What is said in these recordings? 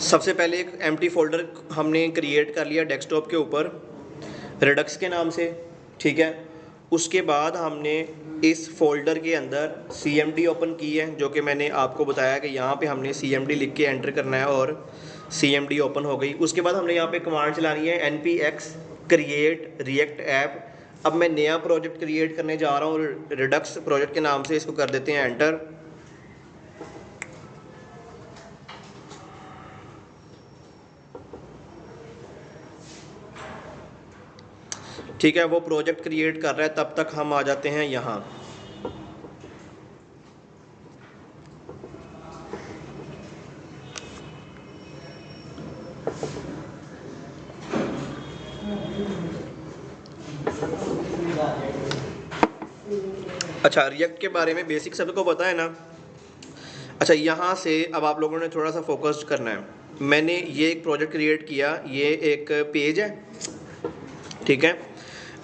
सबसे पहले एक एम्प्टी फोल्डर हमने क्रिएट कर लिया डेस्कटॉप के ऊपर रिडक्स के नाम से, ठीक है। उसके बाद हमने इस फोल्डर के अंदर CMD ओपन की है, जो कि मैंने आपको बताया कि यहाँ पे हमने CMD लिख के एंटर करना है और CMD ओपन हो गई। उसके बाद हमने यहाँ पे कमांड चलानी है npx क्रिएट रिएक्ट ऐप। अब मैं नया प्रोजेक्ट क्रिएट करने जा रहा हूँ रिडक्स प्रोजेक्ट के नाम से, इसको कर देते हैं एंटर। ठीक है, वो प्रोजेक्ट क्रिएट कर रहा है, तब तक हम आ जाते हैं यहाँ। अच्छा, रिएक्ट के बारे में बेसिक सबको पता है ना। अच्छा, यहाँ से अब आप लोगों ने थोड़ा सा फोकस करना है। मैंने ये एक प्रोजेक्ट क्रिएट किया, ये एक पेज है, ठीक है।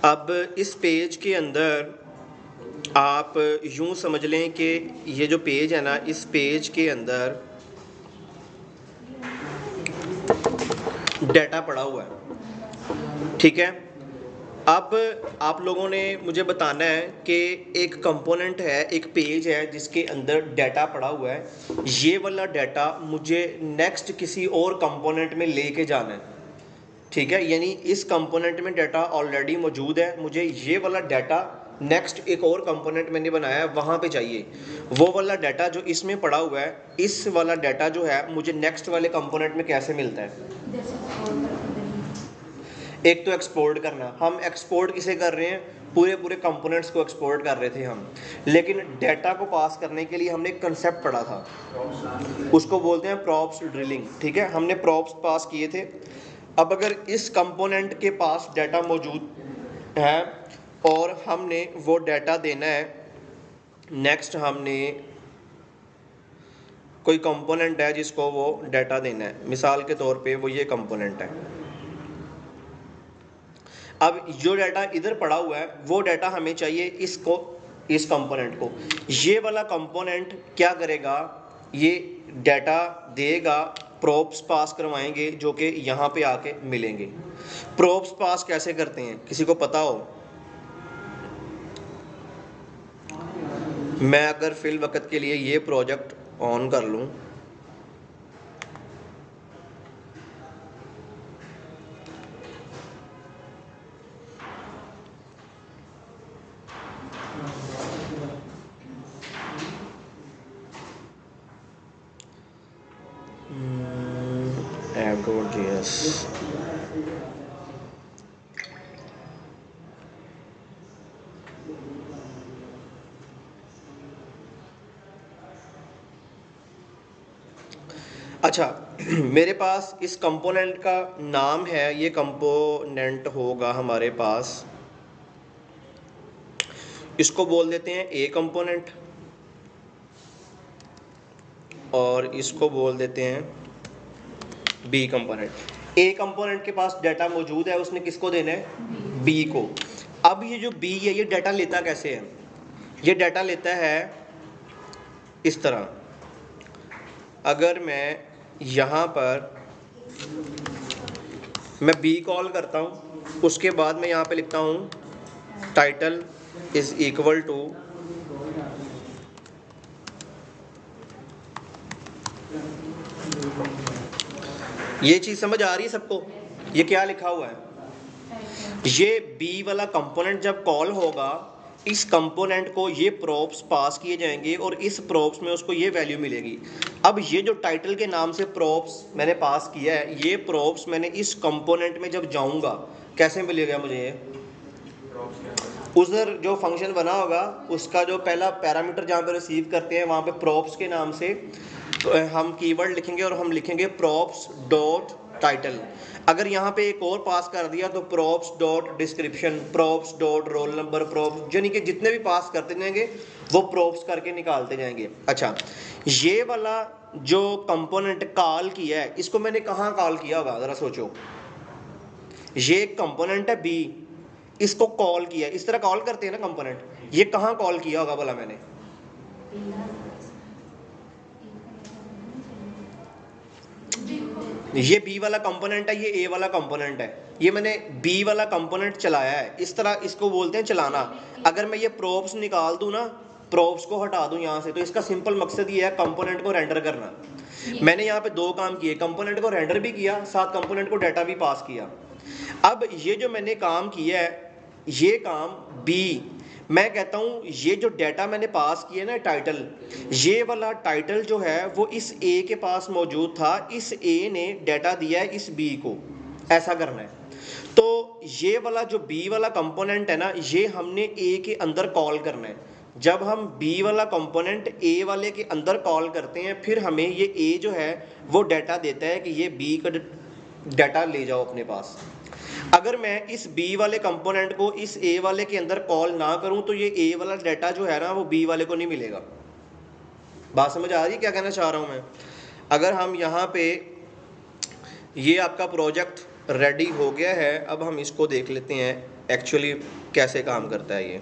अब इस पेज के अंदर आप यूँ समझ लें कि ये जो पेज है ना, इस पेज के अंदर डाटा पड़ा हुआ है, ठीक है। अब आप लोगों ने मुझे बताना है कि एक कंपोनेंट है, एक पेज है जिसके अंदर डाटा पड़ा हुआ है, ये वाला डाटा मुझे नेक्स्ट किसी और कंपोनेंट में लेके जाना है, ठीक है। यानी इस कंपोनेंट में डाटा ऑलरेडी मौजूद है, मुझे ये वाला डाटा नेक्स्ट एक और कंपोनेंट मैंने बनाया है वहाँ पे चाहिए। वो वाला डाटा जो इसमें पड़ा हुआ है, इस वाला डाटा जो है मुझे नेक्स्ट वाले कंपोनेंट में कैसे मिलता है। एक तो एक्सपोर्ट करना, हम एक्सपोर्ट किसे कर रहे हैं, पूरे कंपोनेंट्स को एक्सपोर्ट कर रहे थे हम, लेकिन डाटा को पास करने के लिए हमने एक कंसेप्ट पढ़ा था, उसको बोलते हैं प्रॉप्स ड्रिलिंग, ठीक है। हमने प्रॉप्स पास किए थे। अब अगर इस कंपोनेंट के पास डाटा मौजूद है और हमने वो डाटा देना है, नेक्स्ट हमने कोई कंपोनेंट है जिसको वो डाटा देना है, मिसाल के तौर पे वो ये कंपोनेंट है। अब जो डाटा इधर पड़ा हुआ है वो डाटा हमें चाहिए इसको, इस कंपोनेंट को। ये वाला कंपोनेंट क्या करेगा, ये डाटा देगा, प्रोप्स पास करवाएंगे जो कि यहाँ पे आके मिलेंगे। प्रोप्स पास कैसे करते हैं, किसी को पता हो? मैं अगर फिल वक्त के लिए ये प्रोजेक्ट ऑन कर लूँ, App.js, अच्छा मेरे पास इस कंपोनेंट का नाम है, ये कंपोनेंट होगा हमारे पास, इसको बोल देते हैं ए कंपोनेंट और इसको बोल देते हैं बी कंपोनेंट। ए कंपोनेंट के पास डाटा मौजूद है, उसने किसको देना है, बी को। अब ये जो बी है ये डाटा लेता कैसे है, ये डाटा लेता है इस तरह। अगर मैं यहाँ पर मैं बी कॉल करता हूँ, उसके बाद मैं यहाँ पे लिखता हूँ टाइटल इज इक्वल टू ये चीज़ समझ आ रही है सबको, ये क्या लिखा हुआ है। ये बी वाला कंपोनेंट जब कॉल होगा, इस कंपोनेंट को ये प्रोप्स पास किए जाएंगे और इस प्रोप्स में उसको ये वैल्यू मिलेगी। अब ये जो टाइटल के नाम से प्रोप्स मैंने पास किया है, ये प्रोप्स मैंने इस कंपोनेंट में जब जाऊंगा कैसे मिलेगा मुझे ये, उधर जो फंक्शन बना होगा उसका जो पहला पैरामीटर जहाँ पे रिसीव करते हैं वहाँ पे प्रोप्स के नाम से तो हम कीवर्ड लिखेंगे और हम लिखेंगे प्रोप्स डॉट टाइटल। अगर यहाँ पे एक और पास कर दिया तो props dot description, props dot roll number, props, यानी कि जितने भी पास करते जाएंगे वो प्रोप्स करके निकालते जाएंगे। अच्छा, ये वाला जो कंपोनेंट कॉल किया है इसको मैंने कहाँ कॉल किया होगा ज़रा सोचो। ये एक कंपोनेंट है बी, इसको कॉल किया, इस तरह कॉल करते हैं ना कंपोनेंट, ये कहाँ कॉल किया होगा भला मैंने, ये बी वाला कंपोनेंट है, ये ए वाला कंपोनेंट है, ये मैंने बी वाला कंपोनेंट चलाया है, इस तरह इसको बोलते हैं चलाना। अगर मैं ये प्रोब्स निकाल दूं ना, प्रोब्स को हटा दूं यहाँ से, तो इसका सिंपल मकसद ये है कंपोनेंट को रेंडर करना। मैंने यहाँ पे दो काम किए, कंपोनेंट को रेंडर भी किया, साथ कंपोनेंट को डाटा भी पास किया। अब ये जो मैंने काम किया है, ये काम बी, मैं कहता हूँ ये जो डाटा मैंने पास किया ना टाइटल, ये वाला टाइटल जो है वो इस ए के पास मौजूद था, इस ए ने डाटा दिया है इस बी को, ऐसा करना है। तो ये वाला जो बी वाला कंपोनेंट है ना, ये हमने ए के अंदर कॉल करना है। जब हम बी वाला कंपोनेंट ए वाले के अंदर कॉल करते हैं, फिर हमें ये ए जो है वो डाटा देता है कि ये बी का डाटा ले जाओ अपने पास। अगर मैं इस बी वाले कंपोनेंट को इस ए वाले के अंदर कॉल ना करूं, तो ये ए वाला डाटा जो है ना वो बी वाले को नहीं मिलेगा। बात समझ आ रही है क्या कहना चाह रहा हूं मैं? अगर हम यहाँ पे, ये आपका प्रोजेक्ट रेडी हो गया है, अब हम इसको देख लेते हैं एक्चुअली कैसे काम करता है ये।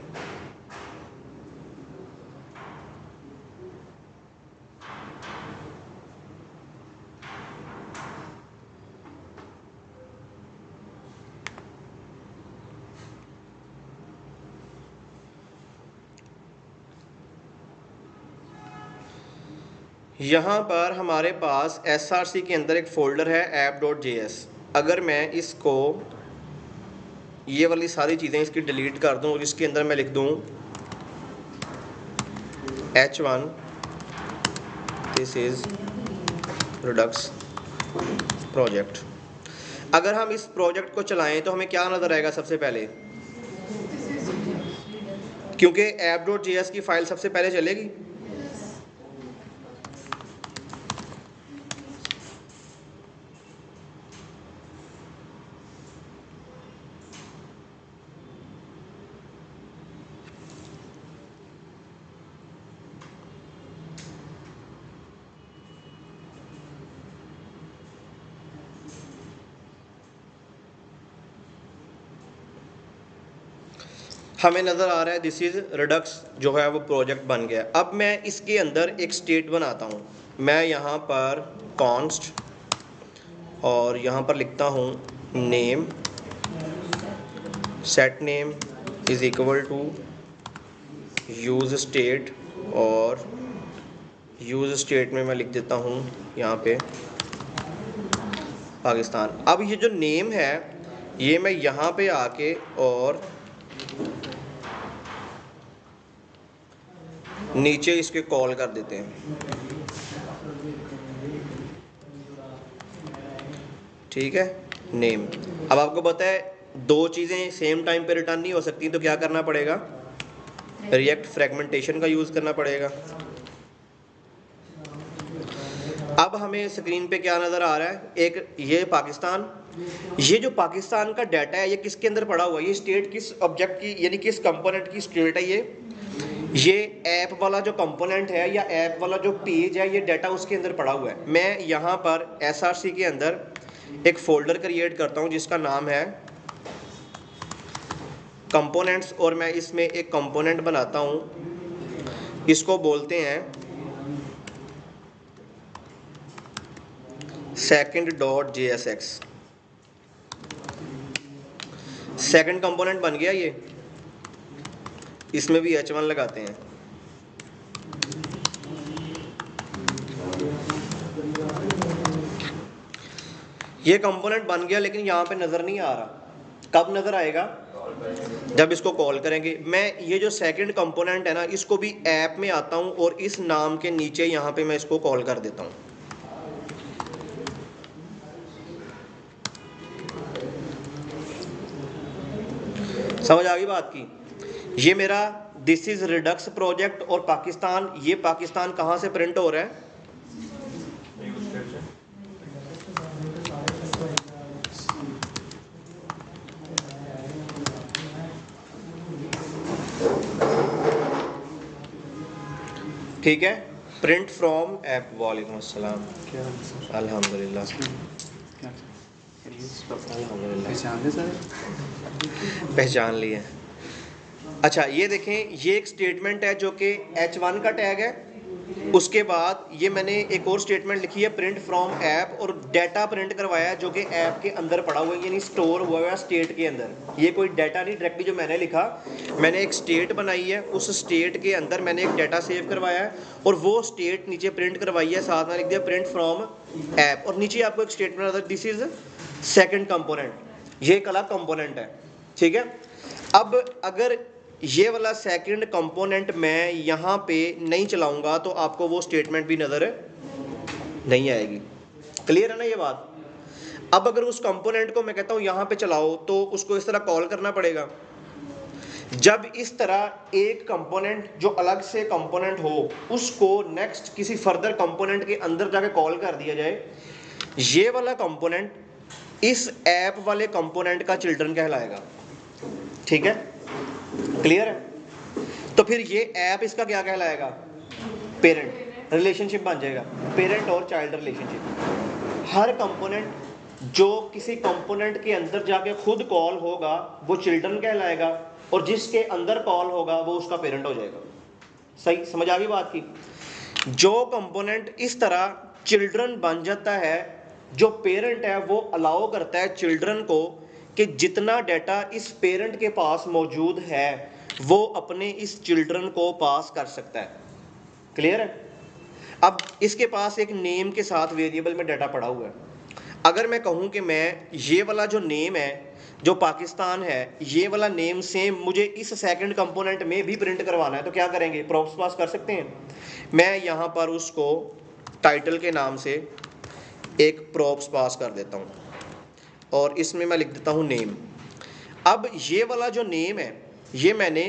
यहाँ पर हमारे पास SRC के अंदर एक फ़ोल्डर है app.js। अगर मैं इसको, ये वाली सारी चीज़ें इसकी डिलीट कर दूँ और इसके अंदर मैं लिख दूँ H1 this is Redux project. अगर हम इस प्रोजेक्ट को चलाएं तो हमें क्या नज़र आएगा सबसे पहले, क्योंकि app.js की फ़ाइल सबसे पहले चलेगी। हमें नज़र आ रहा है दिस इज़ Redux जो है वो प्रोजेक्ट बन गया। अब मैं इसके अंदर एक स्टेट बनाता हूँ। मैं यहाँ पर कॉन्स्ट और यहाँ पर लिखता हूँ name, set name is equal to use state, और यूज़ स्टेट में मैं लिख देता हूँ यहाँ पे पाकिस्तान। अब ये जो नेम है ये मैं यहाँ पे आके और नीचे इसके कॉल कर देते हैं, ठीक है, नेम। अब आपको पता है दो चीज़ें सेम टाइम पे रिटर्न नहीं हो सकती, तो क्या करना पड़ेगा, रिएक्ट फ्रेगमेंटेशन का यूज़ करना पड़ेगा। अब हमें स्क्रीन पे क्या नज़र आ रहा है, एक ये पाकिस्तान, ये जो पाकिस्तान का डाटा है ये किसके अंदर पड़ा हुआ है, ये स्टेट किस ऑब्जेक्ट की यानी किस कंपोनेंट की स्टेट है, ये ऐप वाला जो कंपोनेंट है या ऐप वाला जो पेज है, ये डाटा उसके अंदर पड़ा हुआ है। मैं यहाँ पर SRC के अंदर एक फ़ोल्डर क्रिएट करता हूँ जिसका नाम है कंपोनेंट्स, और मैं इसमें एक कंपोनेंट बनाता हूँ, इसको बोलते हैं second.jsx। सेकंड कंपोनेंट बन गया ये, इसमें भी H1 लगाते हैं। ये कंपोनेंट बन गया लेकिन यहाँ पे नज़र नहीं आ रहा, कब नज़र आएगा, जब इसको कॉल करेंगे। मैं ये जो सेकंड कंपोनेंट है ना, इसको भी ऐप में आता हूँ और इस नाम के नीचे यहाँ पे मैं इसको कॉल कर देता हूँ। समझ आ गई बात की? ये मेरा दिस इज रिडक्स प्रोजेक्ट और पाकिस्तान, ये पाकिस्तान कहाँ से प्रिंट हो रहा है, ठीक है, प्रिंट फ्रॉम ऐप। वालेकुम अस्सलाम, अल्हम्दुलिल्लाह, पहचान लिए। अच्छा ये देखें, ये एक स्टेटमेंट है जो कि H1 का टैग है उसके बाद ये मैंने एक और स्टेटमेंट लिखी है प्रिंट फ्रॉम ऐप, और डाटा प्रिंट करवाया है जो कि ऐप के अंदर पड़ा हुआ है, यानी स्टोर हुआ है स्टेट के अंदर। ये कोई डाटा नहीं डायरेक्टली जो मैंने लिखा, मैंने एक स्टेट बनाई है, उस स्टेट के अंदर मैंने एक डाटा सेव करवाया है और वो स्टेट नीचे प्रिंट करवाई है, साथ में लिख दिया प्रिंट फ्रॉम ऐप, और नीचे आपको एक स्टेटमेंट आता है दिस इज सेकेंड कंपोनेंट, ये एक अलग कंपोनेंट है। ठीक है, अब अगर ये वाला सेकंड कंपोनेंट मैं यहाँ पे नहीं चलाऊंगा तो आपको वो स्टेटमेंट भी नज़र नहीं आएगी। क्लियर है ना ये बात? अब अगर उस कंपोनेंट को मैं कहता हूँ यहाँ पे चलाओ तो उसको इस तरह कॉल करना पड़ेगा। जब इस तरह एक कंपोनेंट जो अलग से कंपोनेंट हो उसको नेक्स्ट किसी फर्दर कंपोनेंट के अंदर जाके कॉल कर दिया जाए, ये वाला कंपोनेंट इस ऐप वाले कंपोनेंट का चिल्ड्रन कहलाएगा। ठीक है, क्लियर है? तो फिर ये ऐप इसका क्या कहलाएगा? पेरेंट। रिलेशनशिप बन जाएगा, पेरेंट और चाइल्ड रिलेशनशिप। हर कंपोनेंट जो किसी कंपोनेंट के अंदर जाके खुद कॉल होगा वो चिल्ड्रन कहलाएगा, और जिसके अंदर कॉल होगा वो उसका पेरेंट हो जाएगा। सही समझ आ गई बात की? जो कंपोनेंट इस तरह चिल्ड्रन बन जाता है, जो पेरेंट है वो अलाउ करता है चिल्ड्रन को कि जितना डाटा इस पेरेंट के पास मौजूद है वो अपने इस चिल्ड्रन को पास कर सकता है। क्लियर है? अब इसके पास एक नेम के साथ वेरिएबल में डाटा पड़ा हुआ है। अगर मैं कहूँ कि मैं ये वाला जो नेम है जो पाकिस्तान है, ये वाला नेम सेम मुझे इस सेकंड कंपोनेंट में भी प्रिंट करवाना है, तो क्या करेंगे? प्रॉप्स पास कर सकते हैं। मैं यहाँ पर उसको टाइटल के नाम से एक प्रॉप्स पास कर देता हूँ और इसमें मैं लिख देता हूँ नेम। अब ये वाला जो नेम है ये मैंने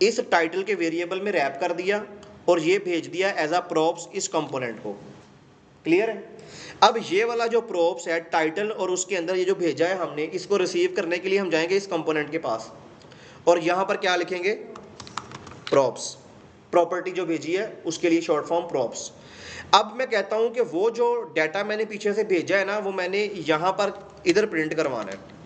इस टाइटल के वेरिएबल में रैप कर दिया और ये भेज दिया एज अ प्रॉप्स इस कंपोनेंट को। क्लियर है? अब ये वाला जो प्रॉप्स है टाइटल और उसके अंदर ये जो भेजा है हमने, इसको रिसीव करने के लिए हम जाएंगे इस कंपोनेंट के पास और यहाँ पर क्या लिखेंगे? प्रॉप्स। प्रॉपर्टी जो भेजी है उसके लिए शॉर्ट फॉर्म प्रॉप्स। अब मैं कहता हूँ कि वो जो डाटा मैंने पीछे से भेजा है ना वो मैंने यहाँ पर इधर प्रिंट करवाना है।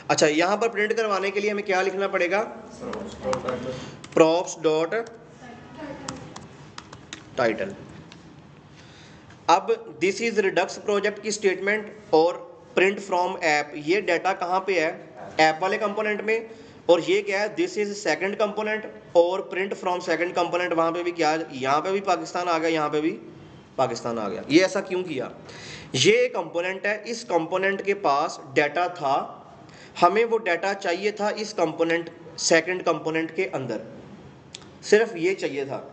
अच्छा, यहाँ पर प्रिंट करवाने के लिए हमें क्या लिखना पड़ेगा? Props dot title. अब दिस इज रिडक्स प्रोजेक्ट की स्टेटमेंट और प्रिंट फ्रॉम ऐप, ये डाटा कहाँ पे है? ऐप वाले कंपोनेंट में। और ये क्या है? दिस इज सेकंड कंपोनेंट, और प्रिंट फ्रॉम सेकंड कंपोनेंट वहाँ पे भी क्या, यहाँ पे भी पाकिस्तान आ गया, यहाँ पे भी पाकिस्तान आ गया। ये ऐसा क्यों किया? ये कंपोनेंट है, इस कंपोनेंट के पास डाटा था, हमें वो डाटा चाहिए था इस कंपोनेंट सेकंड कंपोनेंट के अंदर, सिर्फ ये चाहिए था।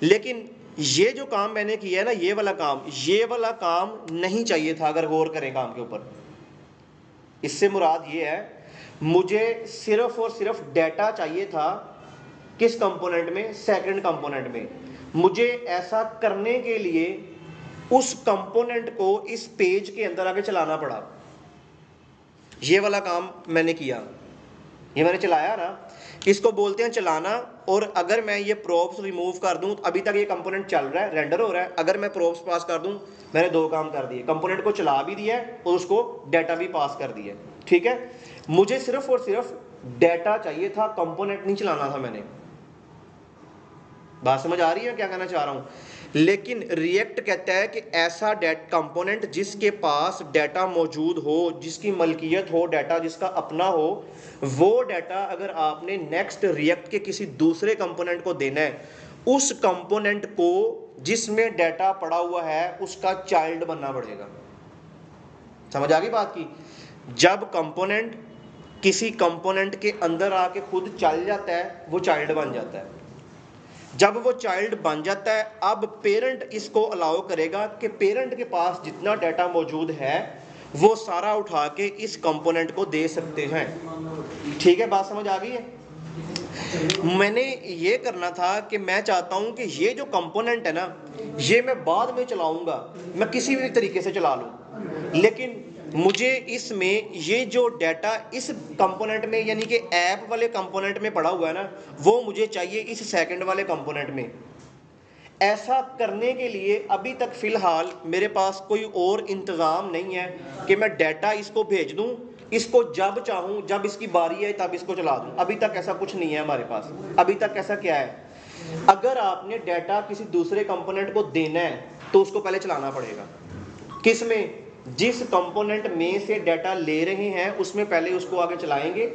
लेकिन ये जो काम मैंने किया है ना, ये वाला काम नहीं चाहिए था। अगर गौर करें काम के ऊपर, इससे मुराद ये है मुझे सिर्फ और सिर्फ डाटा चाहिए था किस कंपोनेंट में? सेकंड कंपोनेंट में। मुझे ऐसा करने के लिए उस कंपोनेंट को इस पेज के अंदर आके चलाना पड़ा। ये वाला काम मैंने किया, ये मैंने चलाया ना, इसको बोलते हैं चलाना। और अगर मैं ये प्रॉप्स रिमूव कर दूं, अभी तक ये कंपोनेंट चल रहा है, रेंडर हो रहा है, अगर मैं प्रॉप्स पास कर दूं, मैंने दो काम कर दिए, कंपोनेंट को चला भी दिया है और उसको डाटा भी पास कर दिया। ठीक है, मुझे सिर्फ और सिर्फ डाटा चाहिए था, कंपोनेंट नहीं चलाना था मैंने। बात समझ आ रही है क्या कहना चाह रहा हूं? लेकिन रिएक्ट कहता है कि ऐसा कंपोनेंट जिसके पास डाटा मौजूद हो, जिसकी मलकियत हो, डाटा जिसका अपना हो, वो डाटा अगर आपने नेक्स्ट रिएक्ट के किसी दूसरे कंपोनेंट को देना है, उस कंपोनेंट को जिसमें डाटा पड़ा हुआ है उसका चाइल्ड बनना पड़ेगा। समझ आ गई बात की? जब कंपोनेंट किसी कंपोनेंट के अंदर आके खुद चल जाता है वो चाइल्ड बन जाता है। जब वो चाइल्ड बन जाता है, अब पेरेंट इसको अलाउ करेगा कि पेरेंट के पास जितना डाटा मौजूद है वो सारा उठा के इस कंपोनेंट को दे सकते हैं। ठीक है, बात समझ आ गई है? मैंने ये करना था कि मैं चाहता हूं कि ये जो कंपोनेंट है ना, ये मैं बाद में चलाऊंगा, मैं किसी भी तरीके से चला लूं, लेकिन मुझे इसमें ये जो डाटा इस कंपोनेंट में यानी कि ऐप वाले कंपोनेंट में पड़ा हुआ है ना, वो मुझे चाहिए इस सेकंड वाले कंपोनेंट में। ऐसा करने के लिए अभी तक फ़िलहाल मेरे पास कोई और इंतज़ाम नहीं है कि मैं डाटा इसको भेज दूं, इसको जब चाहूं, जब इसकी बारी है तब इसको चला दूं। अभी तक ऐसा कुछ नहीं है हमारे पास। अभी तक ऐसा क्या है, अगर आपने डाटा किसी दूसरे कंपोनेंट को देना है तो उसको पहले चलाना पड़ेगा। किस में? जिस कंपोनेंट में से डाटा ले रहे हैं उसमें पहले उसको आगे चलाएंगे,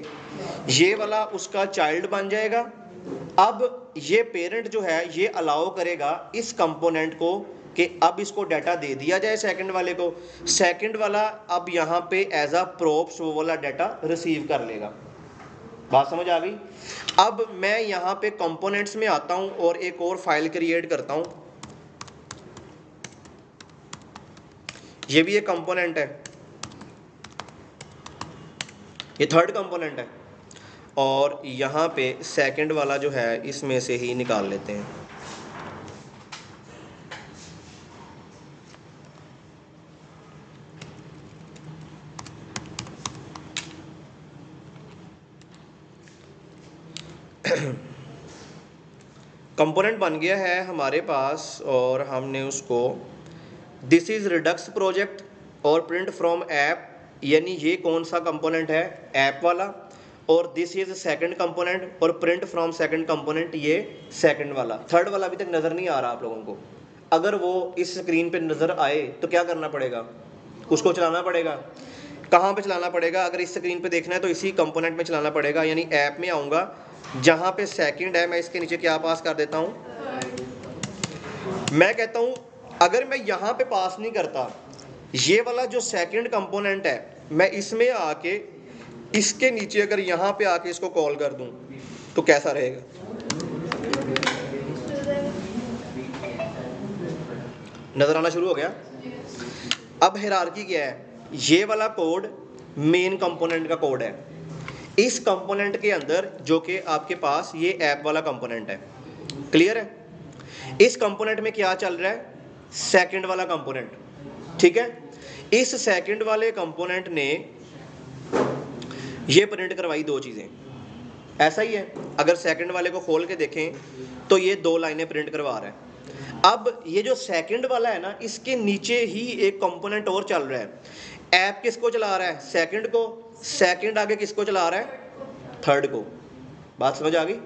ये वाला उसका चाइल्ड बन जाएगा। अब ये पेरेंट जो है ये अलाउ करेगा इस कंपोनेंट को कि अब इसको डाटा दे दिया जाए सेकंड वाले को। सेकंड वाला अब यहाँ पे एज अ प्रोप्स वो वाला डाटा रिसीव कर लेगा। बात समझ आ गई? अब मैं यहाँ पे कंपोनेंट्स में आता हूँ और एक और फाइल क्रिएट करता हूँ। ये भी एक कंपोनेंट है, ये थर्ड कंपोनेंट है, और यहाँ पे सेकंड वाला जो है इसमें से ही निकाल लेते हैं। कंपोनेंट बन गया है हमारे पास और हमने उसको दिस इज रिडक्स प्रोजेक्ट और प्रिंट फ्रॉम ऐप, यानी ये कौन सा कंपोनेंट है? ऐप वाला। और दिस इज सेकंड कंपोनेंट और प्रिंट फ्रॉम सेकंड कंपोनेंट, ये सेकंड वाला। थर्ड वाला अभी तक नज़र नहीं आ रहा आप लोगों को। अगर वो इस स्क्रीन पे नज़र आए तो क्या करना पड़ेगा? उसको चलाना पड़ेगा। कहाँ पे चलाना पड़ेगा? अगर इस स्क्रीन पे देखना है तो इसी कंपोनेंट में चलाना पड़ेगा, यानी ऐप में आऊँगा, जहाँ पे सेकंड है मैं इसके नीचे क्या पास कर देता हूँ? मैं कहता हूँ अगर मैं यहाँ पे पास नहीं करता, ये वाला जो सेकंड कंपोनेंट है मैं इसमें आके इसके नीचे अगर यहाँ पे आके इसको कॉल कर दूं तो कैसा रहेगा? नजर आना शुरू हो गया? अब हायरार्की क्या है? ये वाला कोड मेन कंपोनेंट का कोड है। इस कंपोनेंट के अंदर जो कि आपके पास ये ऐप वाला कंपोनेंट है, क्लियर है? इस कंपोनेंट में क्या चल रहा है? सेकंड वाला कंपोनेंट, ठीक है? इस सेकंड वाले कंपोनेंट ने ये प्रिंट करवाई दो चीज़ें, ऐसा ही है। अगर सेकंड वाले को खोल के देखें तो ये दो लाइनें प्रिंट करवा रहा है। अब ये जो सेकंड वाला है ना, इसके नीचे ही एक कंपोनेंट और चल रहा है। ऐप किसको चला रहा है? सेकंड को। सेकंड आगे किसको चला रहा है? थर्ड को। बात समझ आ गई?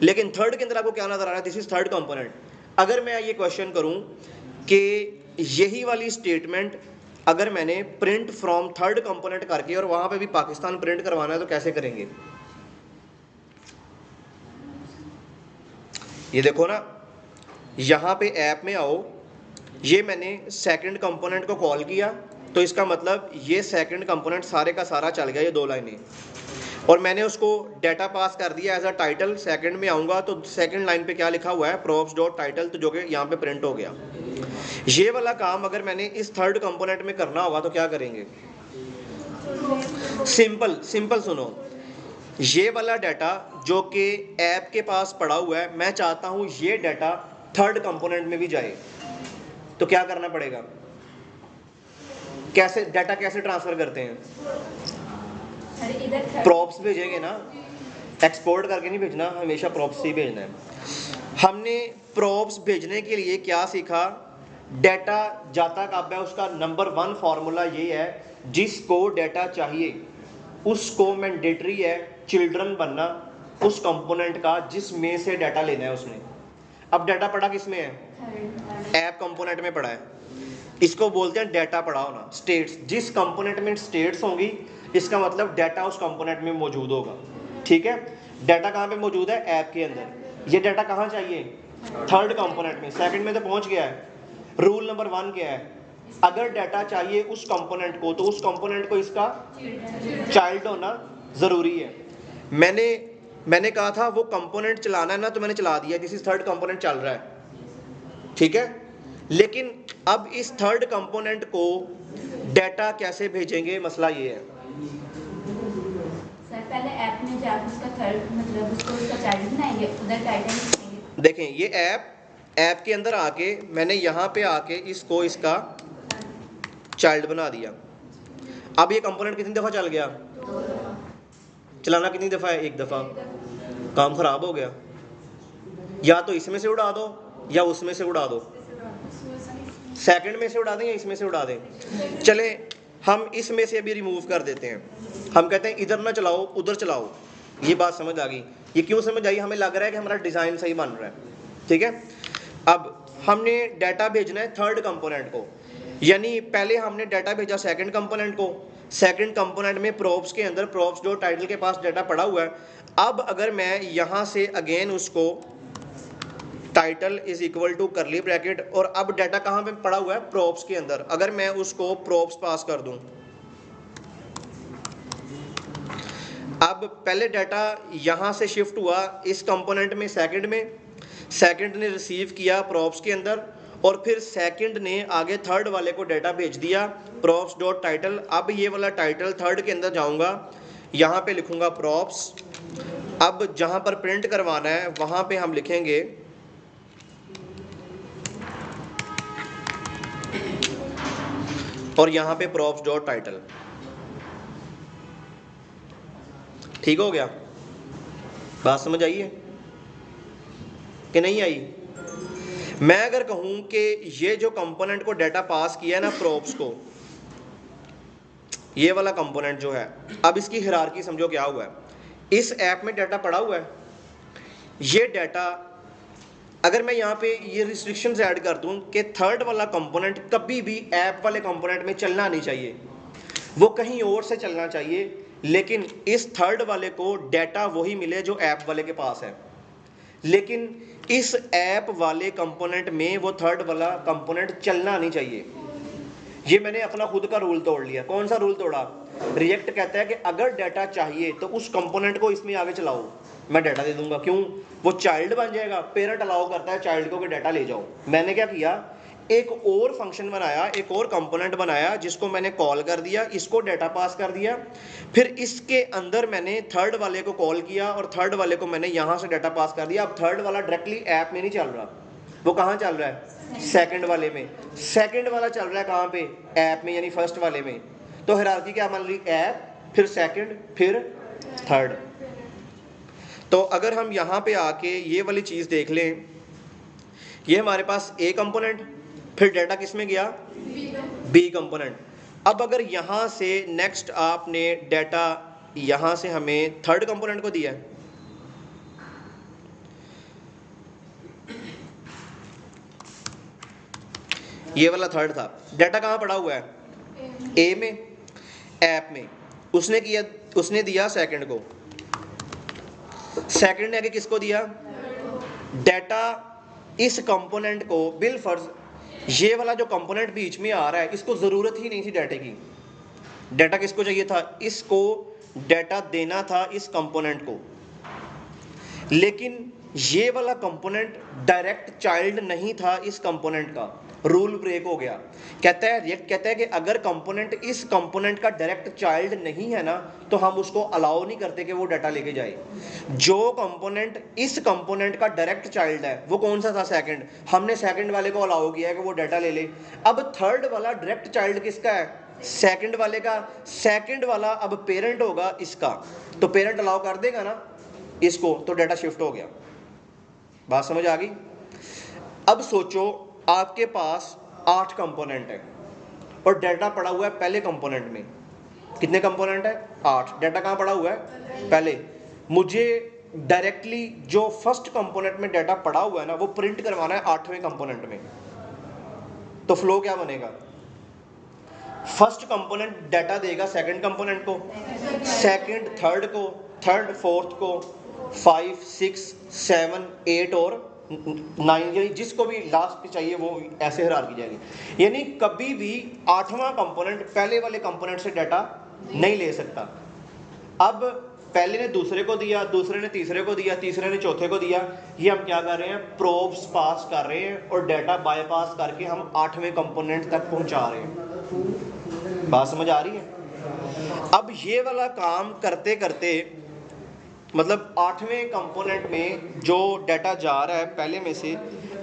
लेकिन थर्ड के अंदर आपको क्या नजर आ रहा है? This is third component. अगर मैं ये क्वेश्चन करूं कि यही वाली स्टेटमेंट अगर मैंने प्रिंट फ्रॉम थर्ड कंपोनेंट करके और वहां पे भी पाकिस्तान प्रिंट करवाना है तो कैसे करेंगे? ये देखो ना, यहाँ पे ऐप में आओ, ये मैंने सेकंड कंपोनेंट को कॉल किया तो इसका मतलब ये सेकंड कंपोनेंट सारे का सारा चल गया, ये दो लाइनें, और मैंने उसको डाटा पास कर दिया एज अ टाइटल। सेकंड में आऊँगा तो सेकंड लाइन पे क्या लिखा हुआ है? props डॉट टाइटल, तो जो कि यहाँ पे प्रिंट हो गया। ये वाला काम अगर मैंने इस थर्ड कंपोनेंट में करना होगा तो क्या करेंगे? सिंपल सुनो, ये वाला डाटा जो कि ऐप के पास पड़ा हुआ है, मैं चाहता हूँ ये डाटा थर्ड कंपोनेंट में भी जाए, तो क्या करना पड़ेगा? कैसे डाटा कैसे ट्रांसफर करते हैं? प्रॉप्स भेजेंगे ना, एक्सपोर्ट करके नहीं भेजना, हमेशा प्रॉप्स ही भेजना है। हमने प्रॉप्स भेजने के लिए क्या सीखा? डाटा जाता कब है उसका नंबर 1 फार्मूला ये है, जिसको डाटा चाहिए उसको मैंडेटरी है चिल्ड्रन बनना उस कंपोनेंट का जिसमें से डाटा लेना है उसने। अब डाटा पड़ा किस में है? ऐप कंपोनेंट में पड़ा है। इसको बोलते हैं डाटा पड़ा होना, स्टेट्स। जिस कंपोनेंट में स्टेट्स होंगी इसका मतलब डाटा उस कंपोनेंट में मौजूद होगा, ठीक है? डाटा कहाँ पे मौजूद है? ऐप के अंदर। ये डाटा कहाँ चाहिए? थर्ड कंपोनेंट में। सेकंड में तो पहुंच गया है। रूल नंबर 1 क्या है? अगर डाटा चाहिए उस कंपोनेंट को तो उस कंपोनेंट को इसका चाइल्ड होना जरूरी है। मैंने कहा था वो कंपोनेंट चलाना है ना, तो मैंने चला दिया, दिस इज थर्ड कंपोनेंट चल रहा है, ठीक है? लेकिन अब इस थर्ड कंपोनेंट को डाटा कैसे भेजेंगे, मसला ये है। सर पहले ऐप में जाकर उसका थर्ड मतलब उसका चाइल्ड बनाएंगे, उधर टाइटल लिखेंगे। देखें ये ऐप के अंदर आके मैंने यहाँ पे आके इसको इसका चाइल्ड बना दिया। अब ये कंपोनेंट कितनी दफ़ा चल गया? चलाना कितनी दफ़ा है? एक दफ़ा। काम ख़राब हो गया। या तो इसमें से उड़ा दो या उसमें से उड़ा दो? सेकंड में से उड़ा दें या इसमें से उड़ा दें? चले हम इसमें से अभी रिमूव कर देते हैं। हम कहते हैं इधर ना चलाओ, उधर चलाओ। ये बात समझ आ गई? ये क्यों समझ आई? हमें लग रहा है कि हमारा डिज़ाइन सही बन रहा है। ठीक है, अब हमने डाटा भेजना है थर्ड कंपोनेंट को, यानी पहले हमने डाटा भेजा सेकंड कंपोनेंट को। सेकंड कंपोनेंट में प्रॉप्स के अंदर प्रॉप्स जो टाइटल के पास डाटा पड़ा हुआ है, अब अगर मैं यहाँ से अगेन उसको title is equal to curly bracket, और अब डाटा कहाँ पे पड़ा हुआ है? प्रॉप्स के अंदर। अगर मैं उसको प्रॉप्स पास कर दूं, अब पहले डाटा यहाँ से शिफ्ट हुआ इस कंपोनेंट में सेकंड में, सेकंड ने रिसीव किया प्रॉप्स के अंदर, और फिर सेकंड ने आगे थर्ड वाले को डाटा भेज दिया प्रॉप्स डॉट टाइटल। अब ये वाला टाइटल थर्ड के अंदर जाऊंगा, यहाँ पे लिखूंगा प्रॉप्स। अब जहाँ पर प्रिंट करवाना है वहाँ पे हम लिखेंगे और यहाँ पे प्रॉप्स डॉट टाइटल। ठीक हो गया? बात समझ आई है कि नहीं आई? मैं अगर कहूं कि ये जो कंपोनेंट को डाटा पास किया है ना प्रॉप्स को, ये वाला कंपोनेंट जो है, अब इसकी हिरार्की समझो क्या हुआ है। इस ऐप में डाटा पड़ा हुआ है, ये डाटा अगर मैं यहाँ पे ये रिस्ट्रिक्शंस ऐड कर दूं कि थर्ड वाला कंपोनेंट कभी भी ऐप वाले कंपोनेंट में चलना नहीं चाहिए, वो कहीं और से चलना चाहिए, लेकिन इस थर्ड वाले को डाटा वही मिले जो ऐप वाले के पास है। लेकिन इस ऐप वाले कंपोनेंट में वो थर्ड वाला कंपोनेंट चलना नहीं चाहिए। ये मैंने अपना खुद का रूल तोड़ लिया। कौन सा रूल तोड़ा? रिएक्ट कहता है कि अगर डाटा चाहिए तो उस कंपोनेंट को इसमें आगे चलाओ, मैं डाटा दे दूंगा। क्यों? वो चाइल्ड बन जाएगा। पेरेंट अलाउ करता है चाइल्ड को कि डाटा ले जाओ। मैंने क्या किया, एक और फंक्शन बनाया, एक और कंपोनेंट बनाया जिसको मैंने कॉल कर दिया, इसको डाटा पास कर दिया, फिर इसके अंदर मैंने थर्ड वाले को कॉल किया और थर्ड वाले को मैंने यहाँ से डाटा पास कर दिया। अब थर्ड वाला डायरेक्टली ऐप में नहीं चल रहा, वो कहाँ चल रहा है? सेकंड वाले में। सेकंड वाला चल रहा है कहाँ पे? ऐप में, यानी फर्स्ट वाले में। तो हायरार्की क्या मान ली? ऐप, फिर सेकंड, फिर थर्ड। तो अगर हम यहाँ पे आके ये वाली चीज़ देख लें, ये हमारे पास ए कंपोनेंट, फिर डाटा किस में गया? B component. अब अगर यहाँ से नेक्स्ट आपने डाटा यहाँ से हमें थर्ड कंपोनेंट को दिया है, ये वाला थर्ड था, डाटा कहाँ पड़ा हुआ है? ए में, ऐप में। उसने दिया सेकंड को, सेकंड ने आगे किसको दिया? डाटा इस कंपोनेंट को बिल फर्ज, ये वाला जो कंपोनेंट बीच में आ रहा है इसको ज़रूरत ही नहीं थी डाटे की। डाटा किसको चाहिए था? इसको डाटा देना था इस कंपोनेंट को, लेकिन ये वाला कंपोनेंट डायरेक्ट चाइल्ड नहीं था इस कंपोनेंट का। रूल ब्रेक हो गया। कहता है, रिएक्ट कहता है कि अगर कंपोनेंट इस कंपोनेंट का डायरेक्ट चाइल्ड नहीं है ना, तो हम उसको अलाउ नहीं करते कि वो डाटा लेके जाए। जो कंपोनेंट इस कंपोनेंट का डायरेक्ट चाइल्ड है वो कौन सा था? सेकंड। हमने सेकंड वाले को अलाउ किया है कि वो डाटा ले ले। अब थर्ड वाला डायरेक्ट चाइल्ड किसका है? सेकंड वाले का। सेकंड वाला अब पेरेंट होगा इसका, तो पेरेंट अलाउ कर देगा ना इसको, तो डाटा शिफ्ट हो गया। बात समझ आ गई? अब सोचो आपके पास 8 कंपोनेंट है और डाटा पड़ा हुआ है पहले कंपोनेंट में। कितने कंपोनेंट है? 8। डाटा कहाँ पड़ा हुआ है? पहले। मुझे डायरेक्टली जो फर्स्ट कंपोनेंट में डाटा पड़ा हुआ है ना, वो प्रिंट करवाना है 8वें कंपोनेंट में। तो फ्लो क्या बनेगा? फर्स्ट कंपोनेंट डाटा देगा सेकंड कंपोनेंट को, सेकंड थर्ड को, थर्ड फोर्थ को, 5, 6, 7, 8 और 9, यानी जिसको भी लास्ट पे चाहिए वो ऐसे हायरार्की जाएगी। यानी कभी भी 8वां कंपोनेंट पहले वाले कंपोनेंट से डाटा नहीं ले सकता। अब पहले ने दूसरे को दिया, दूसरे ने तीसरे को दिया, तीसरे ने चौथे को दिया। ये हम क्या कर रहे हैं? प्रोब्स पास कर रहे हैं और डाटा बाईपास करके हम 8वें कंपोनेंट तक पहुंचा रहे हैं। बात समझ आ रही है? अब ये वाला काम करते करते, मतलब 8वें कंपोनेंट में जो डाटा जा रहा है पहले में से,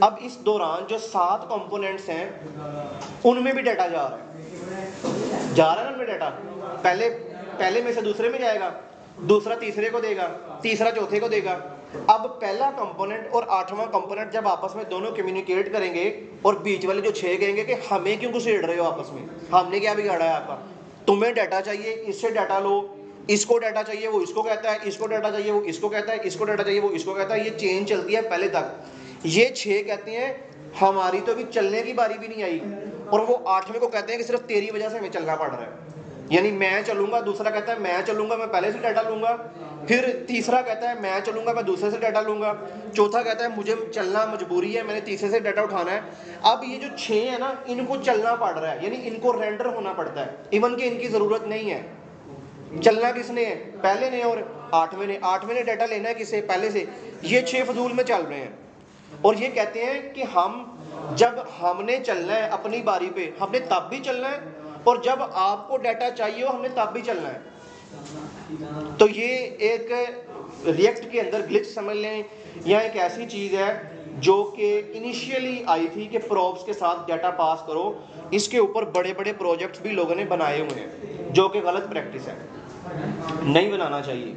अब इस दौरान जो 7 कंपोनेंट्स हैं उनमें भी डाटा जा रहा है ना उनमें डाटा। पहले में से दूसरे में जाएगा, दूसरा तीसरे को देगा, तीसरा चौथे को देगा, अब पहला कंपोनेंट और 8वां कंपोनेंट जब आपस में दोनों कम्युनिकेट करेंगे और बीच वाले जो 6 कहेंगे कि हमें क्यों घुसेड़ रहे हो आपस में, हमने क्या बिगाड़ा है आपका, तुम्हें डाटा चाहिए इससे डाटा लो, इसको डाटा चाहिए वो इसको कहता है, इसको डाटा चाहिए वो इसको कहता है, इसको डाटा चाहिए वो इसको कहता है, ये चेन चलती है पहले तक। ये 6 कहते हैं हमारी तो अभी चलने की बारी भी नहीं आई, और वो 8वें को कहते हैं कि सिर्फ तेरी वजह से हमें चलना पड़ रहा है, यानी मैं चलूंगा, दूसरा कहता है मैं चलूंगा मैं पहले से डाटा लूंगा, फिर तीसरा कहता है मैं चलूंगा मैं दूसरे से डाटा लूंगा, चौथा कहता है मुझे चलना मजबूरी है मैंने तीसरे से डाटा उठाना है। अब ये जो 6 है ना इनको चलना पड़ रहा है, यानी इनको रेंडर होना पड़ता है, इवन कि इनकी जरूरत नहीं है। चलना किसने है, पहले ने और 8वें ने, 8वें ने डाटा लेना है किससे, पहले से। ये 6 फजूल में चल रहे हैं और ये कहते हैं कि हम जब हमने चलना है अपनी बारी पे हमने तब भी चलना है, और जब आपको डाटा चाहिए हो हमने तब भी चलना है। तो ये एक रिएक्ट के अंदर ग्लिच समझ लें, या एक ऐसी चीज़ है जो कि इनिशियली आई थी कि प्रोब्स के साथ डाटा पास करो, इसके ऊपर बड़े बड़े प्रोजेक्ट्स भी लोगों ने बनाए हुए हैं, जो कि गलत प्रैक्टिस है, नहीं बनाना चाहिए।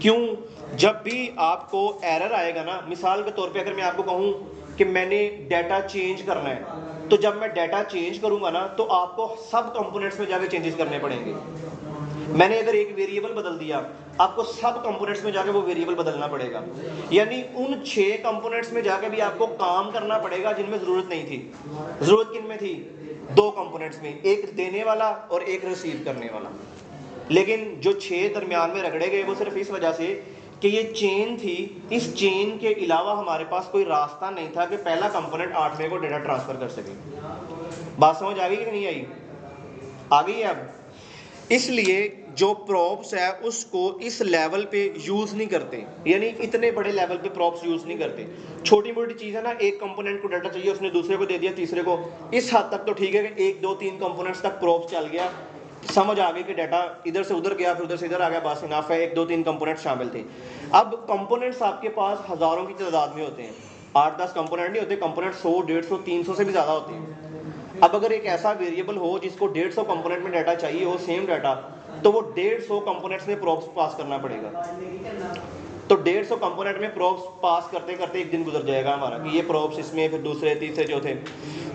क्यों, जब भी आपको एरर आएगा ना, मिसाल के तौर पे अगर मैं आपको कहूँ कि मैंने डाटा चेंज करना है, तो जब मैं डाटा चेंज करूंगा ना तो आपको सब कंपोनेंट्स में जाके चेंजेस करने पड़ेंगे। मैंने अगर एक वेरिएबल बदल दिया आपको सब कंपोनेंट्स में जाके वो वेरिएबल बदलना पड़ेगा, यानी उन 6 कंपोनेंट्स में जाके भी आपको काम करना पड़ेगा जिनमें जरूरत नहीं थी। जरूरत किन में थी, 2 कंपोनेंट्स में, एक देने वाला और एक रिसीव करने वाला। लेकिन जो 6 दरमियान में रगड़े गए वो सिर्फ इस वजह से कि ये चेन थी, इस चेन के अलावा हमारे पास कोई रास्ता नहीं था कि पहला कंपोनेंट 8वें को डेटा ट्रांसफर कर सके। बात समझ आ गई कि नहीं आई, आ गई है अब। इसलिए जो प्रॉप्स है उसको इस लेवल पे यूज नहीं करते, यानी इतने बड़े लेवल पे प्रॉप्स यूज नहीं करते। छोटी मोटी चीज है ना, एक कंपोनेंट को डाटा चाहिए उसने दूसरे को दे दिया तीसरे को, इस हद तक तो ठीक है कि 1 2 3 कंपोनेंट्स तक प्रॉप्स चल गया, समझ आ गई कि डाटा इधर से उधर गया फिर उधर से इधर आ गया, बस इनफ है, 1 2 3 कंपोनेंट शामिल थे। अब कंपोनेंट्स आपके पास हजारों की तादाद में होते हैं, 8 10 कंपोनेंट नहीं होते, कंपोनेंट 100 150 300 से भी ज़्यादा होते हैं। अब अगर एक ऐसा वेरिएबल हो जिसको 150 कंपोनेंट में डाटा चाहिए हो, सेम डाटा, तो वो 150 कंपोनेंट्स में प्रॉप्स पास करना पड़ेगा। तो 150 कंपोनेंट में प्रॉप्स पास करते करते एक दिन गुजर जाएगा हमारा, कि ये प्रॉप्स इसमें फिर दूसरे तीसरे चौथे।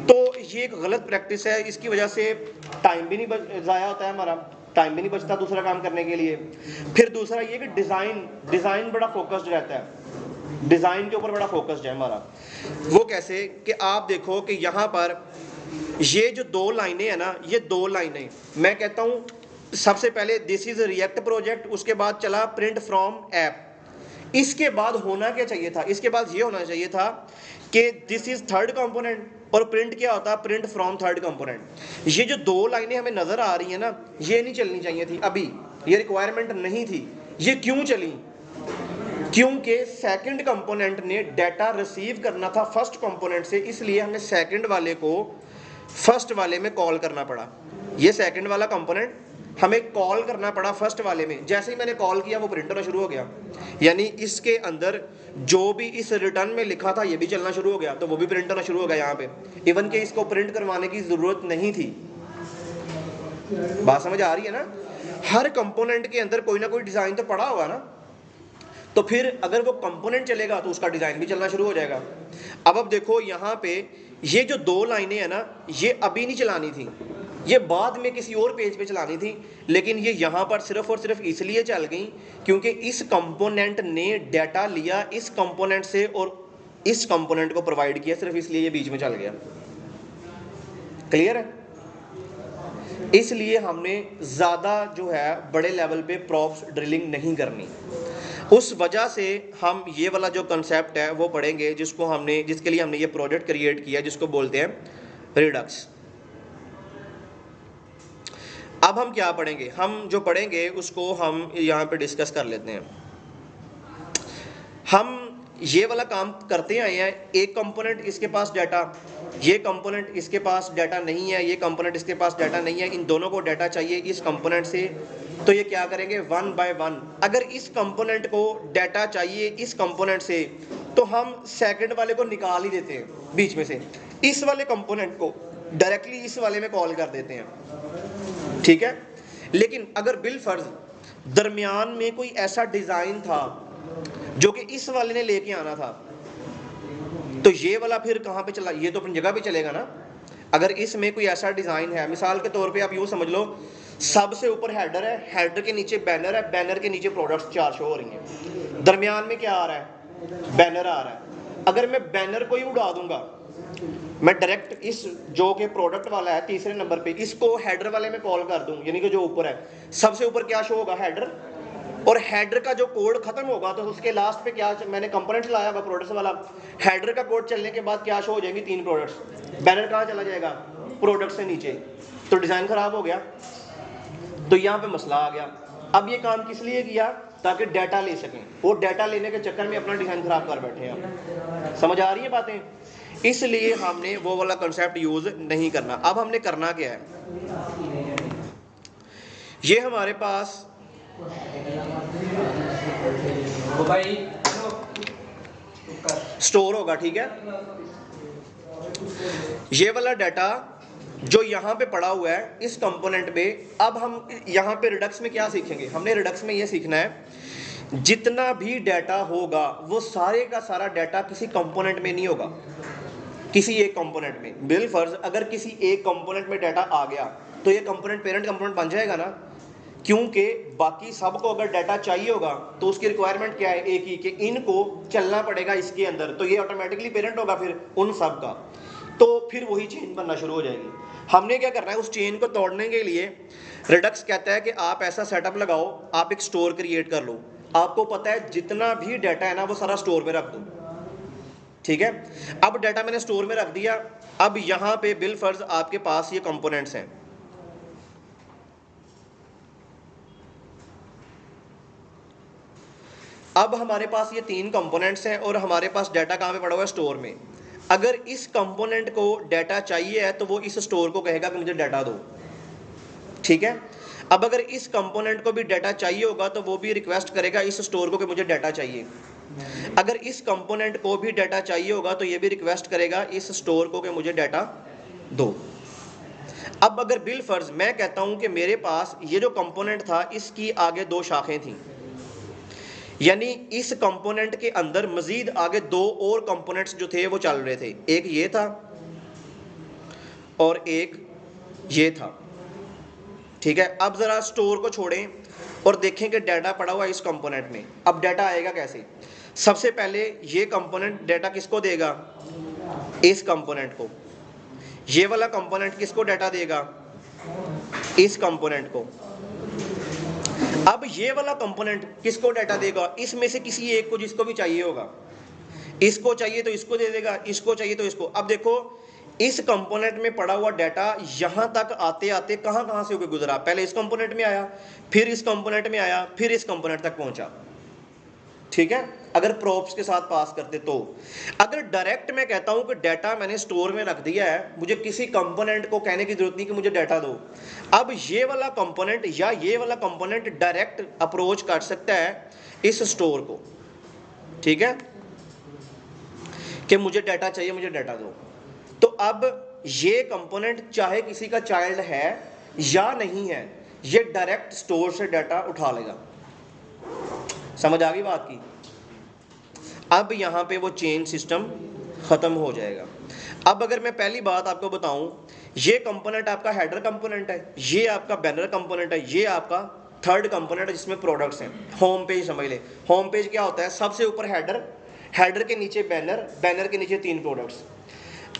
तो ये एक गलत प्रैक्टिस है, इसकी वजह से टाइम भी नहीं ज़ाया होता है हमारा, टाइम भी नहीं बचता दूसरा काम करने के लिए। फिर दूसरा ये कि डिज़ाइन बड़ा फोकस्ड रहता है, डिज़ाइन के ऊपर बड़ा फोकस्ड है हमारा। वो कैसे कि आप देखो कि यहाँ पर ये जो 2 लाइनें हैं ना, ये 2 लाइनें मैं कहता हूँ सबसे पहले दिस इज रिएक्ट प्रोजेक्ट, उसके बाद चला प्रिंट फ्रॉम ऐप। इसके बाद होना क्या चाहिए था, इसके बाद ये होना चाहिए था कि दिस इज थर्ड कंपोनेंट, और प्रिंट क्या होता है, प्रिंट फ्रॉम थर्ड कंपोनेंट। ये जो 2 लाइनें हमें नजर आ रही है ना, ये नहीं चलनी चाहिए थी अभी, ये रिक्वायरमेंट नहीं थी। ये क्यों चली, क्योंकि सेकंड कंपोनेंट ने डाटा रिसीव करना था फर्स्ट कंपोनेंट से, इसलिए हमें सेकंड वाले को फर्स्ट वाले में कॉल करना पड़ा। ये सेकंड वाला कंपोनेंट हमें कॉल करना पड़ा फर्स्ट वाले में, जैसे ही मैंने कॉल किया वो प्रिंट होना शुरू हो गया, यानी इसके अंदर जो भी इस रिटर्न में लिखा था ये भी चलना शुरू हो गया, तो वो भी प्रिंट होना शुरू हो गया यहाँ पे, इवन कि इसको प्रिंट करवाने की जरूरत नहीं थी। बात समझ आ रही है ना, हर कंपोनेंट के अंदर कोई ना कोई डिजाइन तो पड़ा होगा ना, तो फिर अगर वो कंपोनेंट चलेगा तो उसका डिजाइन भी चलना शुरू हो जाएगा। अब देखो यहाँ पे ये जो 2 लाइनें हैं ना, ये अभी नहीं चलानी थी, ये बाद में किसी और पेज पे चलानी थी, लेकिन ये यहाँ पर सिर्फ और सिर्फ इसलिए चल गई क्योंकि इस कंपोनेंट ने डाटा लिया इस कंपोनेंट से और इस कंपोनेंट को प्रोवाइड किया, सिर्फ इसलिए ये बीच में चल गया। क्लियर है? इसलिए हमने ज़्यादा जो है बड़े लेवल पे प्रॉप्स ड्रिलिंग नहीं करनी। उस वजह से हम ये वाला जो कंसेप्ट है वो पढ़ेंगे, जिसके लिए हमने ये प्रोजेक्ट क्रिएट किया, जिसको बोलते हैं रिडक्स। अब हम क्या पढ़ेंगे, हम जो पढ़ेंगे उसको हम यहाँ पे डिस्कस कर लेते हैं। हम ये वाला काम करते आए हैं, एक कंपोनेंट इसके पास डाटा, ये कंपोनेंट इसके पास डाटा नहीं है, ये कंपोनेंट इसके पास डाटा नहीं है, इन दोनों को डाटा चाहिए इस कंपोनेंट से, तो ये क्या करेंगे 1 बाय 1। अगर इस कंपोनेंट को डाटा चाहिए इस कंपोनेंट से तो हम सेकंड वाले को निकाल ही देते हैं बीच में से, इस वाले कंपोनेंट को डायरेक्टली इस वाले में कॉल कर देते हैं, ठीक है। लेकिन अगर बिल फर्ज दरमियान में कोई ऐसा डिज़ाइन था जो कि इस वाले ने लेके आना था, तो ये वाला फिर कहाँ पे चला, ये तो अपनी जगह पे चलेगा ना। अगर इसमें कोई ऐसा डिज़ाइन है, मिसाल के तौर पे आप यूँ समझ लो, सबसे ऊपर हेडर है, हेडर के नीचे बैनर है, बैनर के नीचे प्रोडक्ट्स 4 शो हो रही हैं, दरमियान में क्या आ रहा है, बैनर आ रहा है। अगर मैं बैनर को ही उड़ा दूंगा, मैं डायरेक्ट इस जो कि प्रोडक्ट वाला है तीसरे नंबर पे, इसको हेडर वाले में कॉल कर दूं, यानी कि जो ऊपर है, सबसे ऊपर क्या शो होगा, हेडर, और हेडर का जो कोड खत्म होगा तो उसके लास्ट पे क्या, मैंने कंपोनेंट लाया हुआ प्रोडक्ट्स वाला, हेडर का कोड चलने के बाद क्या शो हो जाएंगी, 3 प्रोडक्ट्स, बैनर कहाँ चला जाएगा, प्रोडक्ट से नीचे, तो डिज़ाइन खराब हो गया। तो यहाँ पे मसला आ गया। अब ये काम किस लिए किया, ताकि डाटा ले सकें, वो डाटा लेने के चक्कर में अपना डिज़ाइन खराब कर बैठे हैं। समझ आ रही है बातें, इसलिए हमने वो वाला कंसेप्ट यूज नहीं करना। अब हमने करना क्या है, ये हमारे पास स्टोर होगा, ठीक है, ये वाला डाटा जो यहाँ पे पड़ा हुआ है इस कंपोनेंट पे। अब हम यहाँ पे रिडक्स में क्या सीखेंगे, हमने रिडक्स में ये सीखना है जितना भी डाटा होगा वो सारे का सारा डाटा किसी कंपोनेंट में नहीं होगा, किसी एक कंपोनेंट में। बिल फर्ज अगर किसी एक कंपोनेंट में डाटा आ गया तो ये कंपोनेंट पेरेंट कंपोनेंट बन जाएगा ना, क्योंकि बाकी सबको अगर डाटा चाहिए होगा तो उसकी रिक्वायरमेंट क्या है, एक ही कि इनको चलना पड़ेगा इसके अंदर, तो ये ऑटोमेटिकली पेरेंट होगा फिर उन सब का, तो फिर वही चेन बनना शुरू हो जाएगी। हमने क्या करना है, उस चेन को तोड़ने के लिए रिडक्स कहता है कि आप ऐसा सेटअप लगाओ, आप एक स्टोर क्रिएट कर लो, आपको पता है जितना भी डाटा है ना वो सारा स्टोर में रख दो, ठीक है। अब डाटा मैंने स्टोर में रख दिया, अब यहां पे बिल फर्ज आपके पास ये कंपोनेंट्स हैं, अब हमारे पास ये 3 कंपोनेंट्स हैं और हमारे पास डाटा कहां पे पड़ा हुआ है, स्टोर में। अगर इस कंपोनेंट को डाटा चाहिए है तो वो इस स्टोर को कहेगा कि मुझे डाटा दो, ठीक है। अब अगर इस कंपोनेंट को भी डाटा चाहिए होगा तो वो भी रिक्वेस्ट करेगा इस स्टोर को कि मुझे डाटा चाहिए। अगर इस कंपोनेंट को भी डाटा चाहिए होगा तो ये भी रिक्वेस्ट करेगा इस स्टोर को कि मुझे डाटा दो। अब अगर बिल फर्ज मैं कहता हूं कि मेरे पास ये जो कंपोनेंट था इसकी आगे 2 शाखें थी, यानी इस कंपोनेंट के अंदर मजीद आगे 2 और कंपोनेंट्स जो थे वो चल रहे थे, एक ये था और एक ये था, ठीक है। अब जरा स्टोर को छोड़ें और देखें कि डाटा पड़ा हुआ है इस कंपोनेंट में। अब डाटा आएगा कैसे, सबसे पहले ये कंपोनेंट डाटा किसको देगा, इस कंपोनेंट को, ये वाला कंपोनेंट किसको डाटा देगा, इस कंपोनेंट को। अब ये वाला कंपोनेंट किसको डाटा देगा, इसमें से किसी एक को, जिसको भी चाहिए होगा, इसको चाहिए तो इसको दे देगा, इसको चाहिए तो इसको। अब देखो इस कंपोनेंट में पड़ा हुआ डाटा यहां तक आते आते कहां से होकर गुजरा, पहले इस कंपोनेंट में आया, फिर इस कंपोनेंट में आया, फिर इस कंपोनेंट तक पहुंचा, ठीक है। अगर प्रॉप्स के साथ पास करते तो। अगर डायरेक्ट मैं कहता हूं कि डाटा मैंने स्टोर में रख दिया है, मुझे किसी कंपोनेंट को कहने की जरूरत नहीं कि मुझे डाटा दो, अब ये वाला कंपोनेंट या ये वाला कंपोनेंट डायरेक्ट अप्रोच कर सकता है इस स्टोर को, ठीक है, कि मुझे डाटा चाहिए, मुझे डाटा दो। तो अब ये कंपोनेंट चाहे किसी का चाइल्ड है या नहीं है, ये डायरेक्ट स्टोर से डाटा उठा लेगा। समझ आ गई बात की। अब यहां पे वो चेन सिस्टम खत्म हो जाएगा। अब अगर मैं पहली बात आपको बताऊं, ये कंपोनेंट आपका हेडर कंपोनेंट है, ये आपका बैनर कंपोनेंट है, ये आपका थर्ड कंपोनेंट है जिसमें प्रोडक्ट्स हैं। होम पेज समझ ले, होम पेज क्या होता है, सबसे ऊपर हेडर, हेडर के नीचे बैनर, बैनर के नीचे 3 प्रोडक्ट्स।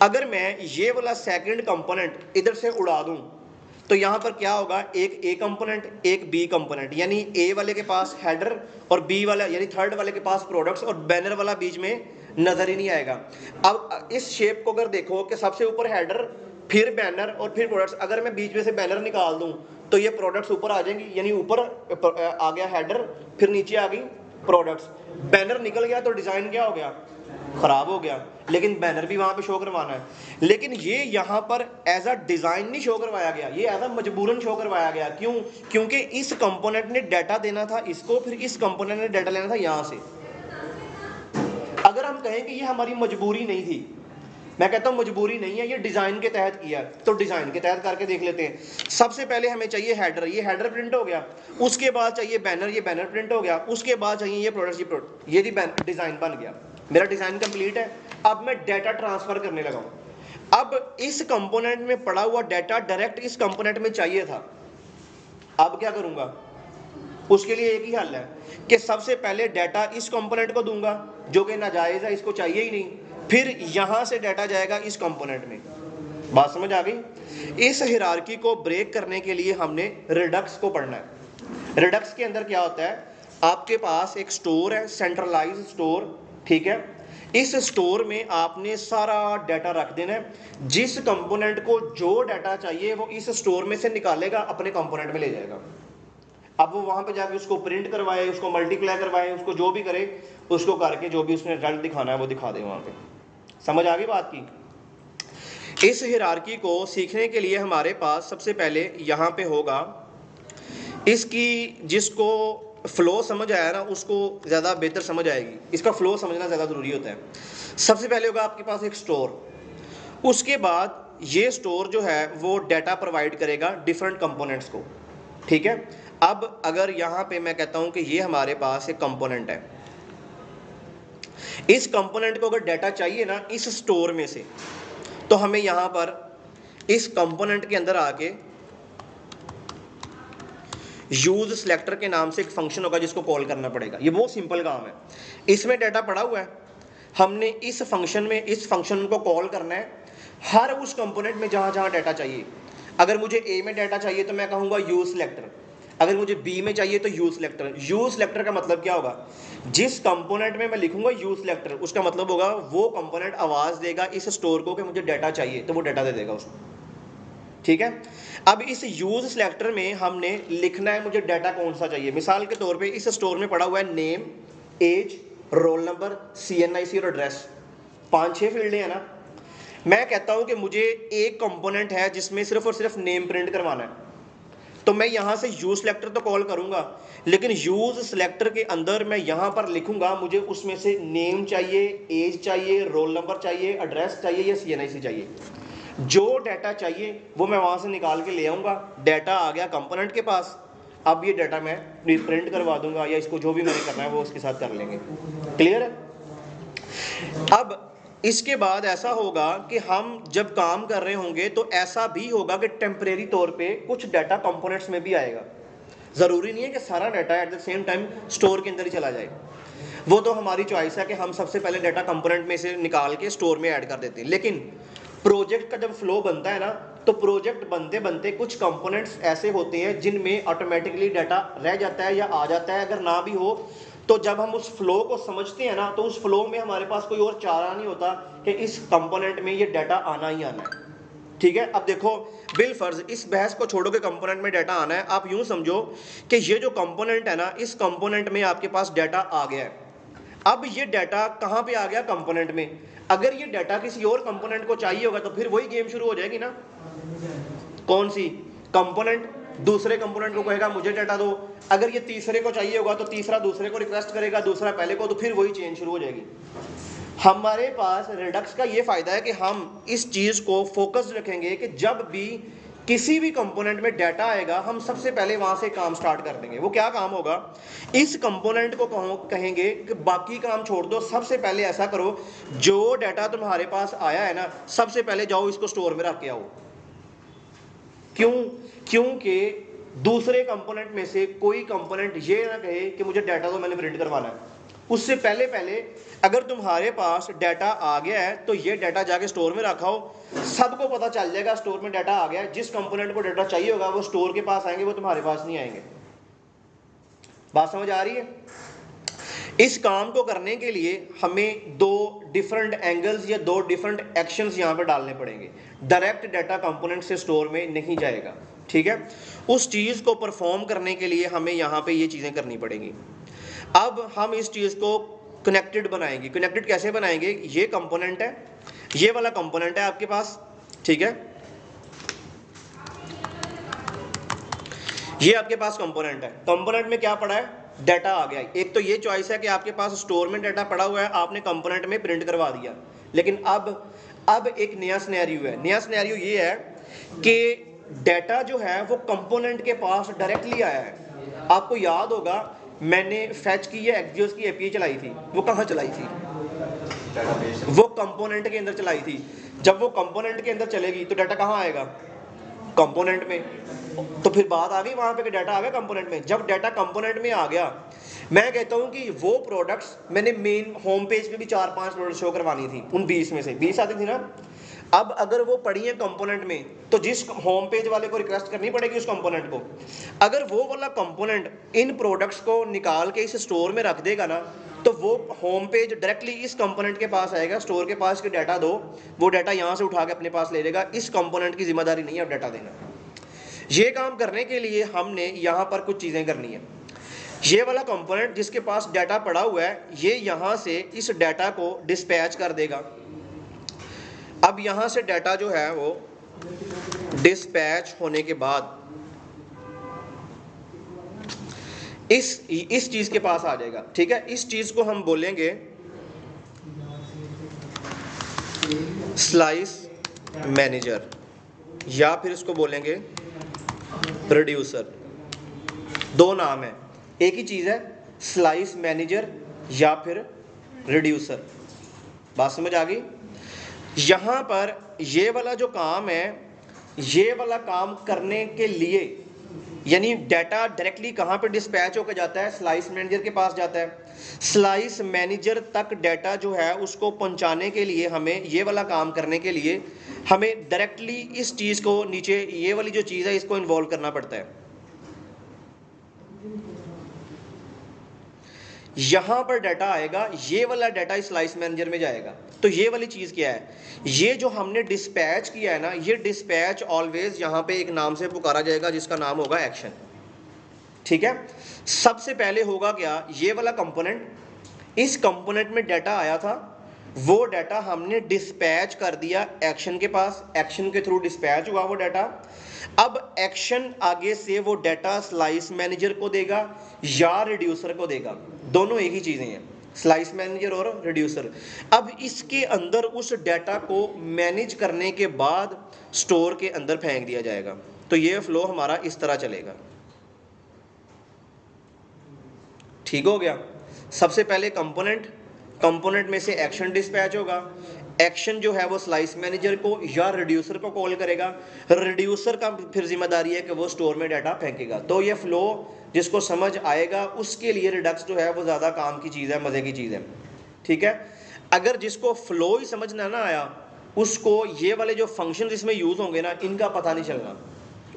अगर मैं ये वाला सेकंड कंपोनेंट इधर से उड़ा दूं तो यहाँ पर क्या होगा, एक ए कंपोनेंट, एक बी कंपोनेंट, यानी ए वाले के पास हेडर और बी वाला यानी थर्ड वाले के पास प्रोडक्ट्स, और बैनर वाला बीच में नजर ही नहीं आएगा। अब इस शेप को अगर देखो कि सबसे ऊपर हेडर, फिर बैनर और फिर प्रोडक्ट्स, अगर मैं बीच में से बैनर निकाल दूं तो ये प्रोडक्ट्स ऊपर आ जाएंगी, यानी ऊपर आ गया हेडर, फिर नीचे आ गई प्रोडक्ट्स। बैनर निकल गया तो डिजाइन क्या हो गया, खराब हो गया, लेकिन बैनर भी वहां पे शो करवाना है। लेकिन ये यहाँ पर एज अ डिजाइन नहीं शो करवाया गया, ये एज अ मजबूरन शो करवाया गया। क्यों, क्योंकि इस कंपोनेंट ने डाटा देना था इसको, फिर इस कंपोनेंट ने डाटा लेना था यहाँ से। अगर हम कहें कि ये हमारी मजबूरी नहीं थी, मैं कहता हूँ मजबूरी नहीं है, ये डिज़ाइन के तहत किया, तो डिज़ाइन के तहत करके देख लेते हैं। सबसे पहले हमें चाहिए हेडर, ये हेडर प्रिंट हो गया। उसके बाद चाहिए बैनर, ये बैनर प्रिंट हो गया। उसके बाद चाहिए ये प्रोडक्ट, ये डिज़ाइन बन गया, मेरा डिज़ाइन कंप्लीट है। अब मैं डाटा ट्रांसफ़र करने लगा हूँ। अब इस कंपोनेंट में पड़ा हुआ डाटा डायरेक्ट इस कंपोनेंट में चाहिए था। अब क्या करूँगा, उसके लिए एक ही हल है कि सबसे पहले डाटा इस कंपोनेंट को दूंगा जो कि नाजायज़ है, इसको चाहिए ही नहीं, फिर यहां से डाटा जाएगा इस कंपोनेंट में। बात समझ आ गई? इस हिरार्की को ब्रेक करने के लिए हमने रिडक्स को पढ़ना है। रिडक्स के अंदर क्या होता है, आपके पास एक स्टोर है, सेंट्रलाइज स्टोर, ठीक है। इस स्टोर में आपने सारा डाटा रख देना है। जिस कंपोनेंट को जो डाटा चाहिए वो इस स्टोर में से निकालेगा, अपने कंपोनेंट में ले जाएगा। अब वो वहां पे जाके उसको प्रिंट करवाए, उसको मल्टीप्लाई करवाए, उसको जो भी करे, उसको करके जो भी उसने रिजल्ट दिखाना है वो दिखा दे वहां पे। समझ आ गई बात की? इस हिरार्की को सीखने के लिए हमारे पास सबसे पहले यहाँ पे होगा, इसकी जिसको फ्लो समझ आया ना उसको ज़्यादा बेहतर समझ आएगी। इसका फ्लो समझना ज़्यादा ज़रूरी होता है। सबसे पहले होगा आपके पास एक स्टोर, उसके बाद ये स्टोर जो है वो डाटा प्रोवाइड करेगा डिफरेंट कंपोनेंट्स को, ठीक है। अब अगर यहाँ पे मैं कहता हूँ कि ये हमारे पास एक कंपोनेंट है, इस कंपोनेंट को अगर डाटा चाहिए ना इस स्टोर में से, तो हमें यहाँ पर इस कंपोनेंट के अंदर आके यूज सिलेक्टर के नाम से एक फंक्शन होगा जिसको कॉल करना पड़ेगा। ये बहुत सिंपल काम है। इसमें डाटा पड़ा हुआ है, हमने इस फंक्शन में इस फंक्शन को कॉल करना है हर उस कंपोनेंट में जहाँ जहाँ डाटा चाहिए। अगर मुझे ए में डाटा चाहिए तो मैं कहूँगा यूज सिलेक्टर, अगर मुझे बी में चाहिए तो यूज सिलेक्टर। यूज सिलेक्टर का मतलब क्या होगा, जिस कंपोनेंट में मैं लिखूंगा यूज सिलेक्टर, उसका मतलब होगा वो कंपोनेंट आवाज देगा इस स्टोर को कि मुझे डाटा चाहिए, तो वो डाटा दे देगा उसको, ठीक है। अब इस यूज सिलेक्टर में हमने लिखना है मुझे डाटा कौन सा चाहिए। मिसाल के तौर पे इस स्टोर में पड़ा हुआ है name, age, roll number, CNIC और एड्रेस, 5-6 फील्डें हैं ना। मैं कहता हूं कि मुझे एक कंपोनेंट है जिसमें सिर्फ और सिर्फ नेम प्रिंट करवाना है, तो मैं यहां से यूज सिलेक्टर तो कॉल करूंगा, लेकिन यूज सिलेक्टर के अंदर मैं यहां पर लिखूंगा मुझे उसमें से नेम चाहिए, एज चाहिए, रोल नंबर चाहिए, एड्रेस चाहिए या CNIC चाहिए। जो डाटा चाहिए वो मैं वहां से निकाल के ले आऊंगा। डाटा आ गया कंपोनेंट के पास, अब ये डाटा मैं प्रिंट करवा दूंगा या इसको जो भी मैंने करना है वो उसके साथ कर लेंगे। क्लियर है? अब इसके बाद ऐसा होगा कि हम जब काम कर रहे होंगे तो ऐसा भी होगा कि टेम्परेरी तौर पे कुछ डाटा कंपोनेंट्स में भी आएगा। ज़रूरी नहीं है कि सारा data at the same time store के अंदर ही चला जाए, वो तो हमारी चॉइस है कि हम सबसे पहले डाटा कंपोनेंट में से निकाल के स्टोर में ऐड कर देते हैं। लेकिन प्रोजेक्ट का जब फ्लो बनता है ना, तो प्रोजेक्ट बनते बनते कुछ कंपोनेंट्स ऐसे होते हैं जिनमें ऑटोमेटिकली डाटा रह जाता है या आ जाता है। अगर ना भी हो तो जब हम उस फ्लो को समझते हैं ना, तो उस फ्लो में हमारे पास कोई और चारा नहीं होता कि इस कंपोनेंट में ये डाटा आना ही आना है, ठीक है। अब देखो बिल फर्ज इस बहस को छोड़ो कि कंपोनेंट में डाटा आना है, आप यूं समझो कि ये जो कंपोनेंट है ना, इस कंपोनेंट में आपके पास डाटा आ गया है। अब ये डाटा कहाँ पे आ गया, कंपोनेंट में। अगर ये डाटा किसी और कंपोनेंट को चाहिए होगा तो फिर वही गेम शुरू हो जाएगी ना। कौन सी? कंपोनेंट दूसरे कंपोनेंट को कहेगा मुझे डाटा दो, अगर ये तीसरे को चाहिए होगा तो तीसरा दूसरे को रिक्वेस्ट करेगा, दूसरा पहले को, तो फिर वही चेन शुरू हो जाएगी। हमारे पास रिडक्स का ये फायदा है कि हम इस चीज को फोकस रखेंगे कि जब भी किसी भी कंपोनेंट में डाटा आएगा हम सबसे पहले वहां से काम स्टार्ट कर देंगे। वो क्या काम होगा, इस कंपोनेंट को कहेंगे कि बाकी काम छोड़ दो, सबसे पहले ऐसा करो जो डाटा तुम्हारे पास आया है ना, सबसे पहले जाओ इसको स्टोर में रख के आओ। क्यों? क्योंकि दूसरे कंपोनेंट में से कोई कंपोनेंट ये ना कहे कि मुझे डाटा तो मैंने प्रिंट करवाना है। उससे पहले पहले अगर तुम्हारे पास डाटा आ गया है तो ये डाटा जाके स्टोर में रखा हो, सबको पता चल जाएगा स्टोर में डाटा आ गया है। जिस कंपोनेंट को डाटा चाहिए होगा वो स्टोर के पास आएंगे, वो तुम्हारे पास नहीं आएंगे। बात समझ आ रही है? इस काम को करने के लिए हमें दो डिफरेंट एंगल्स या दो डिफरेंट एक्शंस यहां पर डालने पड़ेंगे। डायरेक्ट डाटा कंपोनेंट से स्टोर में नहीं जाएगा, ठीक है। उस चीज को परफॉर्म करने के लिए हमें यहां पे ये चीजें करनी पड़ेंगी। अब हम इस चीज को कनेक्टेड बनाएंगे। कनेक्टेड कैसे बनाएंगे, ये कंपोनेंट है, ये वाला कंपोनेंट है आपके पास, ठीक है। ये आपके पास कंपोनेंट है, कंपोनेंट में क्या पड़ा है, डाटा आ गया। एक तो ये चॉइस है कि आपके पास स्टोर में डाटा पड़ा हुआ है, आपने कंपोनेंट में प्रिंट करवा दिया। लेकिन अब अब एक नया सिनेरियो है। नया सिनेरियो ये है कि डाटा जो है वो कंपोनेंट के पास डायरेक्टली आया है। आपको याद होगा मैंने फैच की है एक्सियोस की एपीआई चलाई थी, वो कहाँ चलाई थी? वो कंपोनेंट के अंदर चलाई थी। जब वो कंपोनेंट के अंदर चलेगी तो डाटा कहाँ आएगा? कंपोनेंट में। तो फिर बात आ गई वहां पे कि डाटा आ गया कंपोनेंट में। जब डाटा कंपोनेंट में आ गया, मैं कहता हूं कि वो प्रोडक्ट्स मैंने मेन होम पेज पे भी 4-5 प्रोडक्ट शो करवानी थी, उन 20 में से 20 आती थी ना। अब अगर वो पड़ी है कंपोनेंट में तो जिस होम पेज वाले को रिक्वेस्ट करनी पड़ेगी उस कंपोनेंट को। अगर वो वाला कंपोनेंट इन प्रोडक्ट्स को निकाल के इस स्टोर में रख देगा ना, तो वो होम पेज डायरेक्टली इस कंपोनेंट के पास आएगा। स्टोर के पास के डाटा दो, वो डाटा यहाँ से उठा के अपने पास ले लेगा। इस कंपोनेंट की जिम्मेदारी नहीं है अब डाटा देना। ये काम करने के लिए हमने यहाँ पर कुछ चीज़ें करनी है। ये वाला कंपोनेंट जिसके पास डाटा पड़ा हुआ है, ये यहाँ से इस डाटा को डिस्पैच कर देगा। अब यहाँ से डाटा जो है वो डिस्पैच होने के बाद इस चीज़ के पास आ जाएगा। ठीक है, इस चीज़ को हम बोलेंगे स्लाइस मैनेजर, या फिर इसको बोलेंगे प्रोड्यूसर। दो नाम है, एक ही चीज़ है, स्लाइस मैनेजर या फिर रिड्यूसर। बात समझ आ गई? यहाँ पर ये वाला जो काम है, ये वाला काम करने के लिए यानी डाटा डायरेक्टली कहाँ पे डिस्पैच होकर जाता है? स्लाइस मैनेजर के पास जाता है। स्लाइस मैनेजर तक डाटा जो है उसको पहुँचाने के लिए हमें ये वाला काम करने के लिए हमें डायरेक्टली इस चीज़ को नीचे ये वाली जो चीज़ है इसको इन्वॉल्व करना पड़ता है। यहाँ पर डाटा आएगा, ये वाला डाटा स्लाइस मैनेजर में जाएगा। तो ये वाली चीज़ क्या है? ये जो हमने डिस्पैच किया है ना, ये डिस्पैच ऑलवेज यहाँ पे एक नाम से पुकारा जाएगा जिसका नाम होगा एक्शन। ठीक है, सबसे पहले होगा क्या? ये वाला कंपोनेंट, इस कंपोनेंट में डाटा आया था, वो डाटा हमने डिस्पैच कर दिया एक्शन के पास। एक्शन के थ्रू डिस्पैच हुआ वो डाटा। अब एक्शन आगे से वो डाटा स्लाइस मैनेजर को देगा या रिड्यूसर को देगा। दोनों एक ही चीज़ें हैं, स्लाइस मैनेजर और रिड्यूसर। अब इसके अंदर उस डाटा को मैनेज करने के बाद स्टोर के अंदर फेंक दिया जाएगा। तो ये फ्लो हमारा इस तरह चलेगा। ठीक हो गया? सबसे पहले कंपोनेंट, कंपोनेंट में से एक्शन डिस्पैच होगा। एक्शन जो है वो स्लाइस मैनेजर को या रिड्यूसर को कॉल करेगा। रिड्यूसर का फिर जिम्मेदारी है कि वो स्टोर में डाटा फेंकेगा। तो ये फ्लो जिसको समझ आएगा उसके लिए रिडक्स जो है वो ज़्यादा काम की चीज़ है, मज़े की चीज़ है। ठीक है, अगर जिसको फ्लो ही समझना ना आया उसको ये वाले जो फंक्शन इसमें यूज़ होंगे ना, इनका पता नहीं चलना।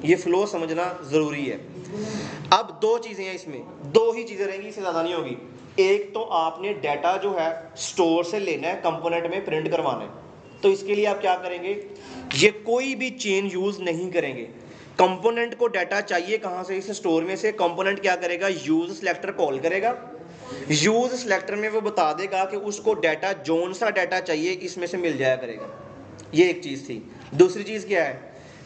ये फ्लो समझना ज़रूरी है। अब दो चीज़ें हैं इसमें, दो ही चीज़ें रहेंगी, इससे ज़्यादा नहीं होगी। एक तो आपने डाटा जो है स्टोर से लेना है, कंपोनेंट में प्रिंट करवाना है। तो इसके लिए आप क्या करेंगे? ये कोई भी चेन यूज़ नहीं करेंगे। कंपोनेंट को डाटा चाहिए कहाँ से? इस स्टोर में से। कंपोनेंट क्या करेगा? यूज़ सिलेक्टर कॉल करेगा। यूज़ सिलेक्टर में वो बता देगा कि उसको डाटा जोन सा डाटा चाहिए इसमें से मिल जाया करेगा। ये एक चीज़ थी। दूसरी चीज़ क्या है?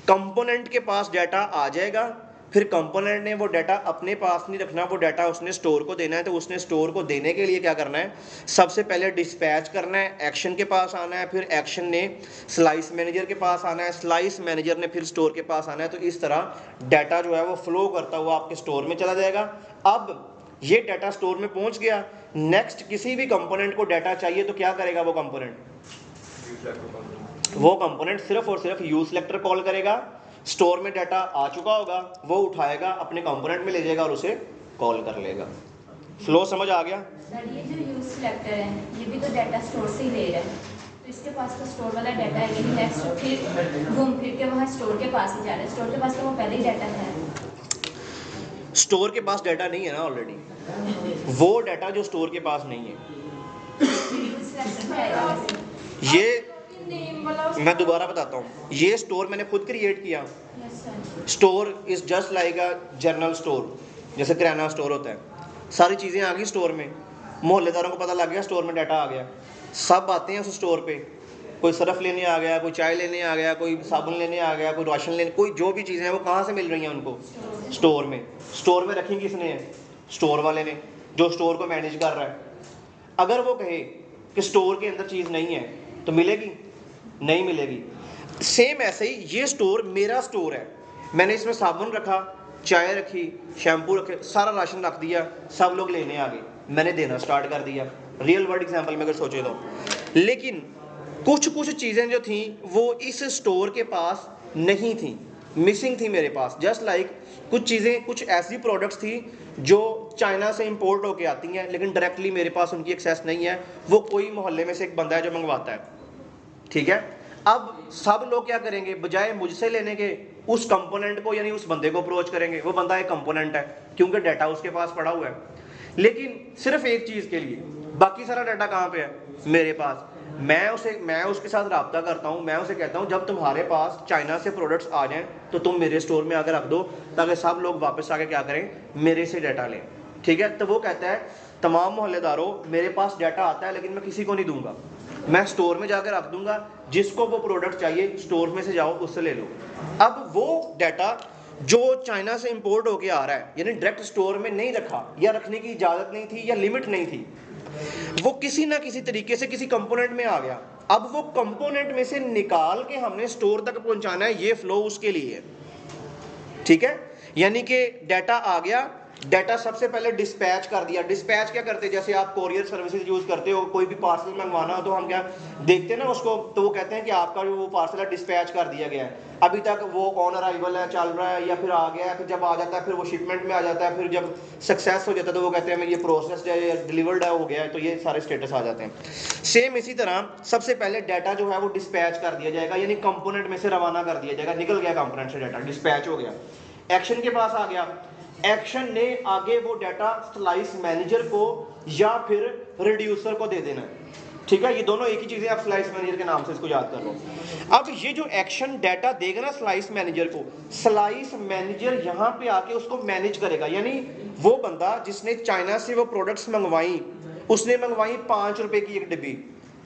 कंपोनेंट के पास डाटा आ जाएगा, फिर कंपोनेंट ने वो डाटा अपने पास नहीं रखना, वो डाटा उसने स्टोर को देना है। तो उसने स्टोर को देने के लिए क्या करना है? सबसे पहले डिस्पैच करना है, एक्शन के पास आना है, फिर एक्शन ने स्लाइस मैनेजर के पास आना है, स्लाइस मैनेजर ने फिर स्टोर के पास आना है। तो इस तरह डाटा जो है वो फ्लो करता हुआ आपके स्टोर में चला जाएगा। अब ये डाटा स्टोर में पहुंच गया, नेक्स्ट किसी भी कंपोनेंट को डाटा चाहिए तो क्या करेगा वो कंपोनेंट? वो कंपोनेंट सिर्फ और सिर्फ यूज सिलेक्टर कॉल करेगा। स्टोर में डाटा आ चुका होगा, वो उठाएगा, अपने कंपोनेंट में ले जाएगा और उसे कॉल कर लेगा। फ्लो समझ आ गया? सर ये जो यूज सिलेक्टर है ये भी तो डाटा स्टोर से ही ले रहा है, तो इसके पास तो स्टोर वाला डाटा है, लेकिन नेक्स्ट फिर घूम फिर के वहाँ स्टोर के पास ही जा रहा है। स्टोर के पास तो वो पहले ही डाटा है। स्टोर के पास डाटा नहीं है ना ऑलरेडी, वो डाटा जो स्टोर के पास नहीं है। यूज सिलेक्टर में आएगा वैसे। ये मैं दोबारा बताता हूँ, ये स्टोर मैंने खुद क्रिएट किया। Yes sir. Store is just like a general store, जैसे किराना स्टोर होता है। सारी चीज़ें आ गई स्टोर में, मोहल्लेदारों को पता लग गया स्टोर में डाटा आ गया, सब आते हैं उस स्टोर पे। कोई सरफ लेने आ गया, कोई चाय लेने आ गया, कोई साबुन लेने आ गया, कोई राशन लेने, कोई जो भी चीज़ें हैं वो कहाँ से मिल रही हैं उनको? स्टोर में। स्टोर में रखी किसने है? स्टोर वाले ने, जो स्टोर को मैनेज कर रहा है। अगर वो कहे कि स्टोर के अंदर चीज़ नहीं है तो मिलेगी? नहीं मिलेगी। सेम ऐसे ही ये स्टोर मेरा स्टोर है, मैंने इसमें साबुन रखा, चाय रखी, शैम्पू रखे, सारा राशन रख दिया, सब लोग लेने आ गए, मैंने देना स्टार्ट कर दिया, रियल वर्ल्ड एग्जांपल में अगर सोचे तो। लेकिन कुछ कुछ चीज़ें जो थी वो इस स्टोर के पास नहीं थी, मिसिंग थी मेरे पास। जस्ट लाइक कुछ चीज़ें, कुछ ऐसी प्रोडक्ट्स थी जो चाइना से इंपोर्ट होके आती हैं लेकिन डायरेक्टली मेरे पास उनकी एक्सेस नहीं है, वो कोई मोहल्ले में से एक बंदा है जो मंगवाता है, ठीक है। अब सब लोग क्या करेंगे, बजाय मुझसे लेने के उस कंपोनेंट को यानी उस बंदे को अप्रोच करेंगे। वो बंदा एक कंपोनेंट है क्योंकि डाटा उसके पास पड़ा हुआ है, लेकिन सिर्फ एक चीज़ के लिए, बाकी सारा डाटा कहाँ पे है, मेरे पास। मैं उसके साथ रब्ता करता हूँ, मैं उसे कहता हूँ जब तुम्हारे पास चाइना से प्रोडक्ट्स आ जाएं तो तुम मेरे स्टोर में आकर रख दो, ताकि सब लोग वापस आके क्या करें, मेरे से डाटा लें, ठीक है। तो वो कहता है तमाम मोहल्लेदारों मेरे पास डाटा आता है लेकिन मैं किसी को नहीं दूंगा, मैं स्टोर में जाकर रख दूंगा, जिसको वो प्रोडक्ट चाहिए स्टोर में से जाओ उससे ले लो। अब वो डाटा जो चाइना से इंपोर्ट होके आ रहा है यानी डायरेक्ट स्टोर में नहीं रखा, या रखने की इजाज़त नहीं थी या लिमिट नहीं थी, वो किसी ना किसी तरीके से किसी कंपोनेंट में आ गया। अब वो कंपोनेंट में से निकाल के हमने स्टोर तक पहुंचाना है, ये फ्लो उसके लिए है, ठीक है। यानी कि डाटा आ गया, डाटा सबसे पहले डिस्पैच कर दिया। डिस्पैच क्या करते हैं, जैसे आप कोरियर सर्विसेज यूज़ करते हो, कोई भी पार्सल मंगवाना हो तो हम क्या देखते हैं ना उसको, तो वो कहते हैं कि आपका जो वो पार्सल है डिस्पैच कर दिया गया है, अभी तक वो ऑन अराइवल है, चल रहा है, या फिर आ गया है, फिर जब आ जाता है फिर वो शिपमेंट में आ जाता है, फिर जब सक्सेस हो जाता है तो वो कहते हैं ये प्रोसेस्ड है या डिलीवर्ड है, हो गया है, तो ये सारे स्टेटस आ जाते हैं। सेम इसी तरह सबसे पहले डाटा जो है वो डिस्पैच कर दिया जाएगा, यानी कंपोनेंट में से रवाना कर दिया जाएगा, निकल गया कंपोनेंट से डाटा, डिस्पैच हो गया, एक्शन के पास आ गया। एक्शन ने आगे वो डाटा स्लाइस मैनेजर को या फिर रिड्यूसर को दे देना है, ठीक है। ये दोनों एक ही चीजें, आप स्लाइस मैनेजर के नाम से इसको याद कर लो। अब ये जो एक्शन डाटा देगा ना स्लाइस मैनेजर को, स्लाइस मैनेजर यहाँ पे आके उसको मैनेज करेगा, यानी वो बंदा जिसने चाइना से वो प्रोडक्ट्स मंगवाई, उसने मंगवाई 5 रुपए की एक डिब्बी,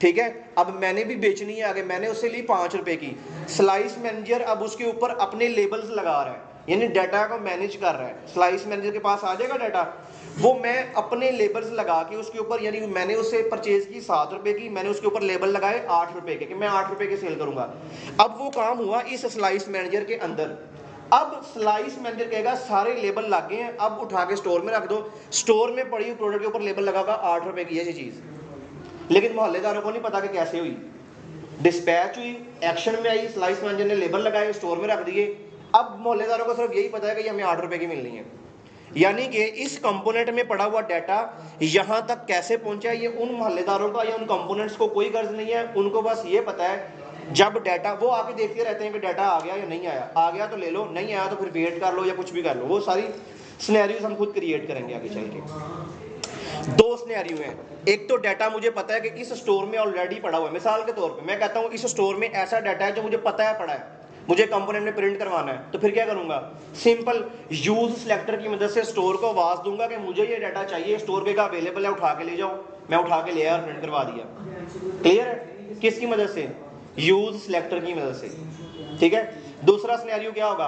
ठीक है। अब मैंने भी बेचनी है आगे, मैंने उससे ली 5 रुपए की, स्लाइस मैनेजर अब उसके ऊपर अपने लेबल्स लगा रहा है, यानी डाटा को मैनेज कर रहा है। स्लाइस मैनेजर के पास आ जाएगा डाटा, वो मैं अपने लेबल्स लगा के उसके ऊपर, यानी मैंने उससे परचेज की 7 रुपए की, मैंने उसके ऊपर लेबल लगाए 8 रुपए के कि मैं 8 रुपए के सेल करूंगा। अब वो काम हुआ इस स्लाइस मैनेजर के अंदर। अब स्लाइस मैनेजर कहेगा सारे लेबल लग गए हैं, अब उठा के स्टोर में रख दो, स्टोर में पड़ी हुई प्रोडक्ट के ऊपर लेबल लगागा 8 रुपए की ये चीज़। लेकिन मोहल्लेदारों को नहीं पता कि कैसे हुई, डिस्पैच हुई, एक्शन में आई, स्लाइस मैनेजर ने लेबल लगाए, स्टोर में रख दिए। अब मोहल्लेदारों को सिर्फ यही पता है कि ये हमें 8 रुपए की मिलनी है, यानी कि इस कंपोनेंट में पड़ा हुआ डाटा यहां तक कैसे पहुंचा है ये उन मोहल्लेदारों का या उन कंपोनेंट्स को कोई गर्ज नहीं है। उनको बस ये पता है जब डाटा, वो आके देखते रहते हैं कि डाटा आ गया या नहीं आया, आ गया तो ले लो, नहीं आया तो फिर वेट कर लो या कुछ भी कर लो। वो सारी सिनेरियोज हम खुद क्रिएट करेंगे आगे चल के। 2 सिनेरियो हैं, एक तो डाटा मुझे पता है कि इस स्टोर में ऑलरेडी पड़ा हुआ है, मिसाल के तौर पे मैं कहता हूँ इस स्टोर में ऐसा डाटा है जो मुझे पता है पड़ा है, मुझे कंपोनेंट में प्रिंट करवाना है, तो फिर क्या करूंगा, सिंपल यूज सिलेक्टर की मदद से स्टोर को आवाज दूंगा कि मुझे ये डाटा चाहिए, स्टोर पे का अवेलेबल है, उठा के ले जाओ, मैं उठा के ले आया और प्रिंट करवा दिया। क्लियर है, किसकी मदद से, यूज सिलेक्टर की मदद से, ठीक है। दूसरा सिनेरियो क्या होगा,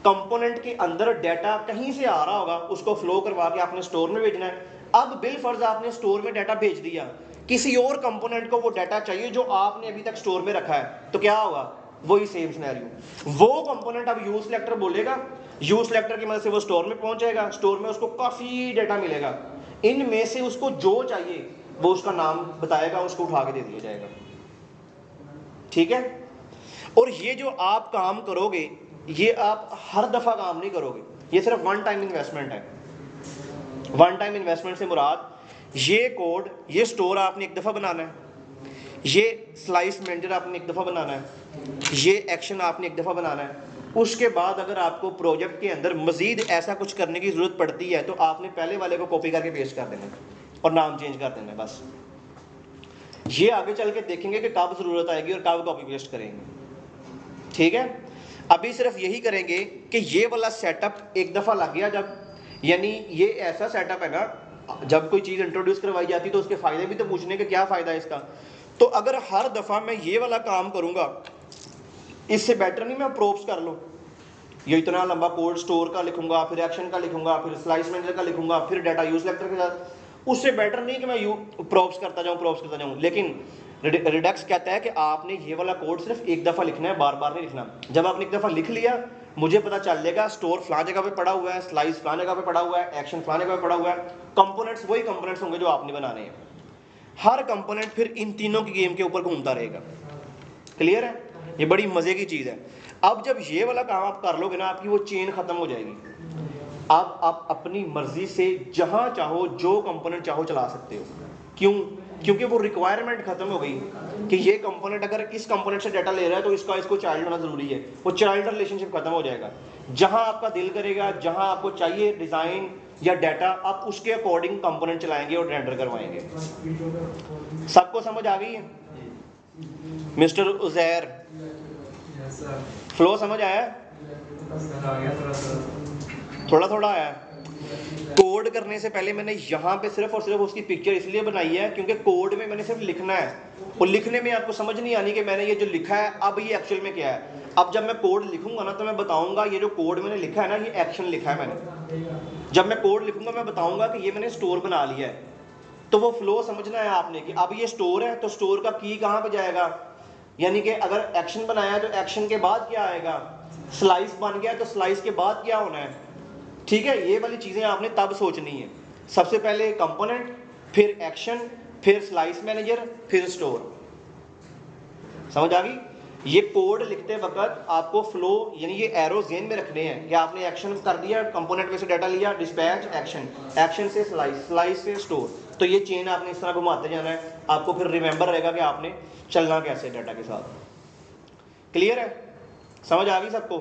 कंपोनेंट के अंदर डाटा कहीं से आ रहा होगा, उसको फ्लो करवा के आपने स्टोर में भेजना है। अब बिल फर्ज आपने स्टोर में डाटा भेज दिया, किसी और कंपोनेंट को वो डाटा चाहिए जो आपने अभी तक स्टोर में रखा है, तो क्या होगा, वही सेम सिनेरियो, वो कंपोनेंट अब यूज सिलेक्टर बोलेगा, यूज सिलेक्टर की मदद से वो स्टोर में पहुंच जाएगा, स्टोर में उसको काफी डाटा मिलेगा, इनमें से उसको जो चाहिए वो उसका नाम बताएगा, उसको उठा के दे दिया जाएगा, ठीक है। और ये जो आप काम करोगे ये आप हर दफा काम नहीं करोगे, ये सिर्फ वन टाइम इन्वेस्टमेंट है। वन टाइम इन्वेस्टमेंट से मुराद ये कोड, ये स्टोर आपने एक दफा बनाना है, ये स्लाइस मैनेजर आपने एक दफा बनाना है, ये एक्शन आपने एक दफा बनाना है। उसके बाद अगर आपको प्रोजेक्ट के अंदर मजीद ऐसा कुछ करने की जरूरत पड़ती है तो आपने पहले वाले को कॉपी करके पेस्ट कर देना और नाम चेंज कर देना, बस। ये आगे चल के देखेंगे कि कब जरूरत आएगी और कब कॉपी पेस्ट करेंगे, ठीक है। अभी सिर्फ यही करेंगे कि ये वाला सेटअप एक दफा लग गया जब, यानी ये ऐसा सेटअप है ना, जब कोई चीज इंट्रोड्यूस करवाई जाती तो उसके फायदे भी तो पूछने के क्या फायदा है इसका। तो अगर हर दफा मैं ये वाला काम करूंगा, इससे बेटर नहीं मैं प्रोप्स कर लूं, ये इतना लंबा कोड स्टोर का लिखूंगा, फिर एक्शन का लिखूंगा, फिर स्लाइस मैनेजर का लिखूंगा, फिर डाटा यूज सिलेक्टर के साथ, उससे बेटर नहीं कि मैं प्रोप्स करता जाऊं। लेकिन रिडक्स कहता है कि आपने ये वाला कोड सिर्फ एक दफ़ा लिखना है, बार बार नहीं लिखना। जब आपने एक दफ़ा लिख लिया, मुझे पता चल जाएगा स्टोर फलां जगह पे पड़ा हुआ है, स्लाइस फलां जगह पे पड़ा हुआ है, एक्शन फलां जगह पे पड़ा हुआ है। कंपोनेंट्स वही कंपोनेंट्स होंगे जो आपने बनाने हैं। हर कंपोनेंट फिर इन तीनों की गेम के ऊपर घूमता रहेगा। क्लियर है? ये बड़ी मज़े की चीज़ है। अब जब ये वाला काम आप कर लोगे ना, आपकी वो चेन ख़त्म हो जाएगी। आप अपनी मर्जी से जहाँ चाहो जो कंपोनेंट चाहो चला सकते हो। क्यों? क्योंकि वो रिक्वायरमेंट खत्म हो गई कि ये कंपोनेंट अगर इस कंपोनेंट से डाटा ले रहा है तो इसको चाइल्ड होना जरूरी है। वो चाइल्ड रिलेशनशिप खत्म हो जाएगा। जहां आपका दिल करेगा, जहां आपको चाहिए डिजाइन या डाटा, आप उसके अकॉर्डिंग कंपोनेंट चलाएंगे और रेंडर करवाएंगे। सबको समझ आ गई है? मिस्टर उजैर, फ्लो समझ आया? थोड़ा थोड़ा आया। कोड करने से पहले मैंने यहाँ पे सिर्फ और सिर्फ उसकी पिक्चर इसलिए बनाई है क्योंकि कोड में मैंने सिर्फ लिखना है, और लिखने में आपको समझ नहीं आनी कि मैंने ये जो लिखा है अब ये एक्चुअल में क्या है। अब जब मैं कोड लिखूंगा ना तो मैं बताऊंगा ये जो कोड मैंने लिखा है ना, ये एक्शन लिखा है मैंने। जब मैं कोड लिखूंगा मैं बताऊंगा कि ये मैंने स्टोर बना लिया है। तो वो फ्लो समझना है आपने कि अब ये स्टोर है तो स्टोर का की कहाँ पे जाएगा, यानी कि अगर एक्शन बनाया है तो एक्शन के बाद क्या आएगा, स्लाइस बन गया तो स्लाइस के बाद क्या होना है। ठीक है? ये वाली चीज़ें आपने तब सोचनी है। सबसे पहले कंपोनेंट, फिर एक्शन, फिर स्लाइस मैनेजर, फिर स्टोर। समझ आ गई? ये कोड लिखते वक्त आपको फ्लो यानी ये एरो जेन में रखने हैं कि आपने एक्शन कर दिया, कंपोनेंट में से डाटा लिया, डिस्पैच, एक्शन, एक्शन से स्लाइस, स्लाइस से स्टोर। तो ये चेन आपने इस तरह घुमाते जाना है। आपको फिर रिमेंबर रहेगा कि आपने चलना कैसे डाटा के साथ। क्लियर है? समझ आ गई सबको?